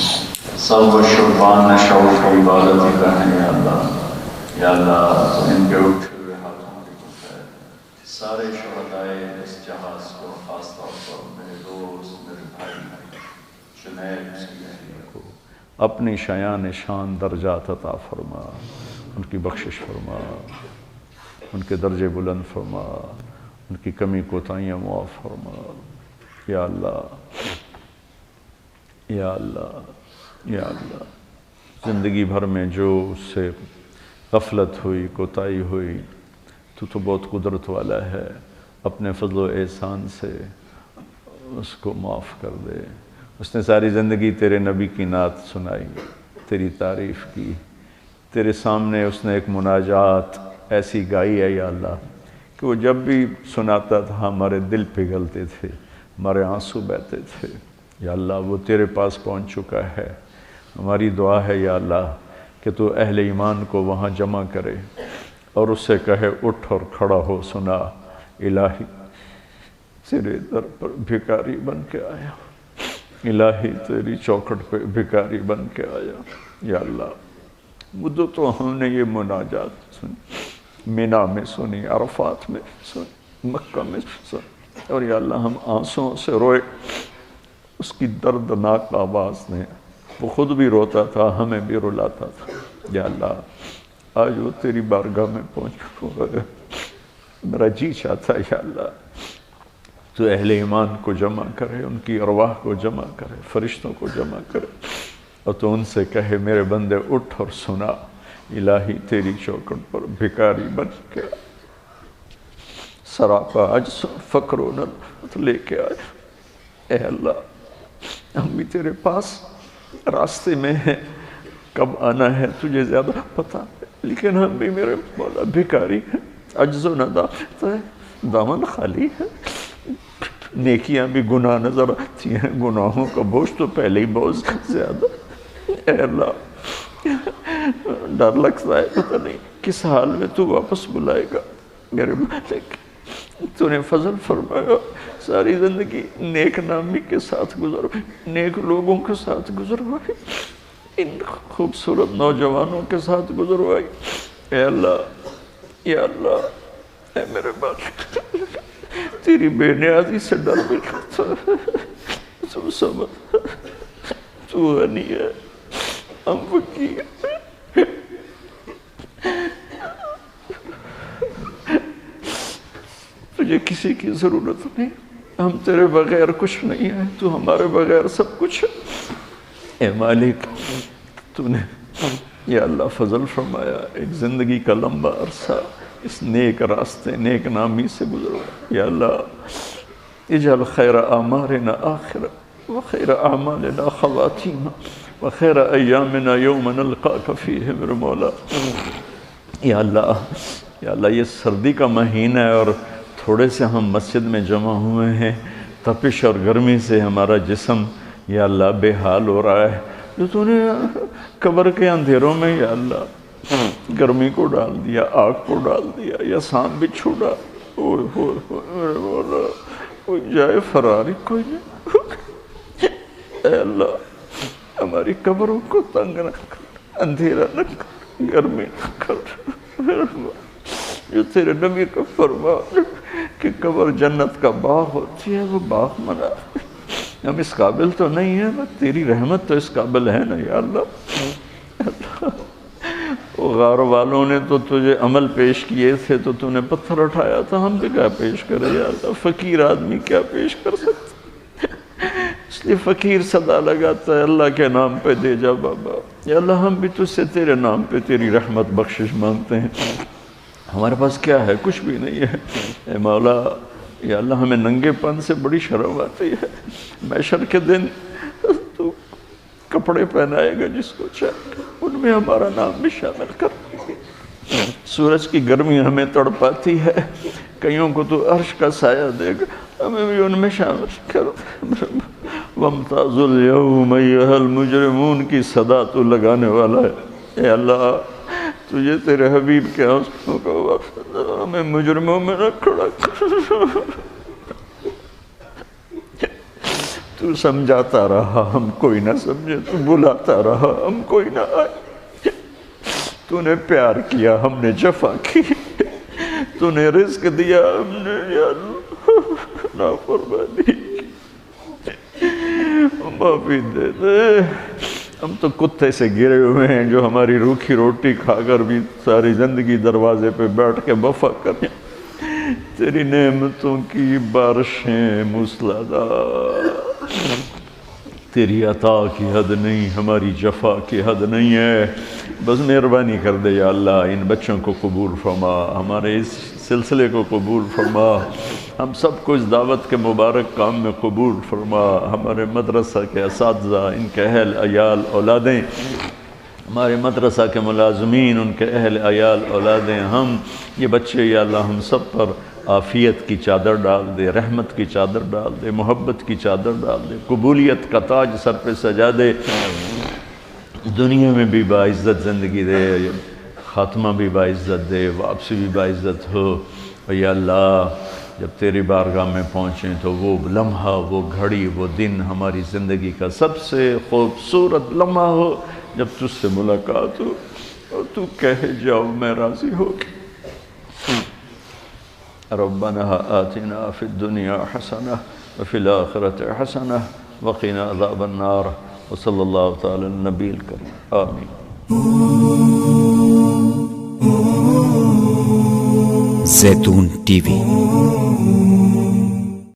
سب و شربان شوق و عبادت ہی رہیں. یا اللہ یا اللہ تو ان کے اٹھے ہوئے ہاتھوں کی خیر. سارے شہدائے اس جہاز کو، خاص طور پر میرے دوست میرے بھائی جنید کی اہلیہ کو اپنی شایان شان درجات عطا فرما. ان کی بخشش فرما، ان کے درجے بلند فرما، ان کی کمی کوتاہیاں معاف فرما. یا اللہ یا اللہ یا اللہ. زندگی بھر میں جو اس سے غفلت ہوئی، کوتاہی ہوئی، تو بہت قدرت والا ہے. اپنے فضل و احسان سے اس کو معاف کر دے. اس نے ساری زندگی تیرے نبی کی نعت سنائی، تیری تعریف کی. تیرے سامنے اس نے ایک مناجات ایسی گائی ہے یا اللہ کہ وہ جب بھی سناتا تھا ہمارے دل پگھلتے تھے، ہمارے آنسو بہتے تھے. یا اللہ وہ تیرے پاس پہنچ چکا ہے. ہماری دعا ہے یا اللہ کہ تو اہل ایمان کو وہاں جمع کرے اور اس سے کہے اٹھ اور کھڑا ہو. سنا الہی تیرے در پر بھکاری بن کے آیا، الہی تیری چوکھٹ پہ بھکاری بن کے آیا. یا اللہ مدت تو ہم نے یہ مناجات سنی، مینا میں سنی، عرفات میں سنی، مکہ میں سنی، اور یا اللہ ہم آنسوں سے روئے. اس کی دردناک آواز نے وہ خود بھی روتا تھا، ہمیں بھی رلاتا تھا. یا اللہ آج وہ تیری بارگاہ میں پہنچ گئے. میرا جی چاہتا ہے یا اللہ تو اہل ایمان کو جمع کرے، ان کی ارواح کو جمع کرے، فرشتوں کو جمع کرے، اور تو ان سے کہے میرے بندے اٹھ اور سنا. الہی تیری چوکھٹ پر بھکاری بن کے سراپا عجز فقر و نلوت لے کے آئے. اے اللہ ہم بھی تیرے پاس راستے میں ہیں، کب آنا ہے تجھے زیادہ پتا ہے، لیکن ہم بھی میرے مولا بھکاری ہیں، عجز و ندامت ہے، دامن خالی ہے. نیکیاں بھی گناہ نظر آتی ہیں، گناہوں کا بوجھ تو پہلے ہی بہت زیادہ. اے اللہ ڈر لگتا ہے پتہ نہیں کس حال میں تو واپس بلائے گا. میرے مالک تو نے فضل فرمایا، ساری زندگی نیک نامی کے ساتھ گزروائی، نیک لوگوں کے ساتھ گزروائی، ان خوبصورت نوجوانوں کے ساتھ گزروائی۔ اے اللہ، یا اللہ، اے میرے مالک، تیری بے نیازی سے ڈر بھی کرتا ہے، تو سمجھ، تو غنی ہے، ہم فقیر ہیں، تجھے کسی کی ضرورت نہیں، ہم تیرے بغیر کچھ نہیں ہیں، تو ہمارے بغیر سب کچھ ہے۔ اے مالک، تو نے یا اللہ فضل فرمایا، ایک زندگی کا لمبا عرصہ اس نیک راستے، نیک نامی سے گزرو۔ یا اللہ اجعل خیر اعمارنا آخرہ وخیر اعمالنا خواتیمہ وخیر ایامنا یوم نلقاک فیہ میرے مولا۔ یا اللہ یہ سردی کا مہینہ ہے اور تھوڑے سے ہم مسجد میں جمع ہوئے ہیں، تپش اور گرمی سے ہمارا جسم یا اللہ بے حال ہو رہا ہے، جو تو نے قبر کے اندھیروں میں یا اللہ گرمی کو ڈال دیا، آگ کو ڈال دیا، یا سانپ بچھو ڈال، اوہ میرے مولا، کوئی جائے فراری کوئی نہیں۔ اے اللہ ہماری قبروں کو تنگ نہ کر، اندھیرا نہ کر، گرمی نہ کر، جو تیرے نبی کا فرمان کہ قبر جنت کا باغ ہوتی ہے، وہ باغ منا۔ ہم اس قابل تو نہیں ہیں، بس تیری رحمت تو اس قابل ہے نا یا اللہ۔ وہ غار والوں نے تو تجھے عمل پیش کیے تھے تو تو نے پتھر اٹھایا تھا، ہم بھی کیا پیش کرے یا اللہ؟ فقیر آدمی کیا پیش کر سکتا؟ اس لیے فقیر صدا لگاتا ہے، اللہ کے نام پہ دے جا بابا۔ یا اللہ ہم بھی تجھ سے تیرے نام پہ تیری رحمت بخشش مانگتے ہیں، ہمارے پاس کیا ہے؟ کچھ بھی نہیں ہے۔ اے مولا، یا اللہ ہمیں ننگے پن سے بڑی شرم آتی ہے، محشر کے دن تو کپڑے پہنائے گا جس کو چاہے، ان میں ہمارا نام بھی شامل کر۔ سورج کی گرمی ہمیں تڑپاتی ہے، کئیوں کو تو عرش کا سایہ دے گا، ہمیں بھی ان میں شامل کر۔ وَامْتَازُوا الْيَوْمَ أَيُّهَا الْمُجْرِمُونَ کی صدا تو لگانے والا ہے۔ اے اللہ تجھے تیرے حبیب کے آنسوں کا واسطہ، ہمیں مجرموں میں نہ کھڑا کر۔ تو سمجھاتا رہا ہم کوئی نہ سمجھے، تو بلاتا رہا ہم کوئی نہ آئے، تو نے پیار کیا ہم نے جفا کی، تو نے رزق دیا ہم نے یا اللہ نافرمانی کی، معافی دے دے۔ ہم تو کتے سے گرے ہوئے ہیں جو ہماری روکھی روٹی کھا کر بھی ساری زندگی دروازے پہ بیٹھ کے وفا کریں۔ تیری نعمتوں کی بارشیں موسلادھار، تیری عطا کی حد نہیں، ہماری جفا کی حد نہیں ہے، بس مہربانی کر دے یا اللہ، ان بچوں کو قبول فرما، ہمارے اس سلسلے کو قبول فرما، ہم سب کو اس دعوت کے مبارک کام میں قبول فرما، ہمارے مدرسہ کے اساتذہ، ان کے اہل عیال اولادیں، ہمارے مدرسہ کے ملازمین، ان کے اہل عیال اولادیں، ہم یہ بچے یا اللہ ہم سب پر عافیت کی چادر ڈال دے، رحمت کی چادر ڈال دے، محبت کی چادر ڈال دے، قبولیت کا تاج سر پہ سجا دے، دنیا میں بھی باعزت زندگی دے، خاتمہ بھی باعزت دے، واپسی بھی باعزت ہو۔ اور یا اللہ جب تیری بارگاہ میں پہنچیں تو وہ لمحہ، وہ گھڑی، وہ دن ہماری زندگی کا سب سے خوبصورت لمحہ ہو جب تجھ سے ملاقات ہو اور تو کہے جاؤ میں راضی ہو گیا۔ ربنا آتنا فی الدنیا حسنہ وفی الآخرۃ حسنہ وقنا عذاب النار وصلی اللہ تعالی النبی الکریم آمین۔ زیتون ٹی وی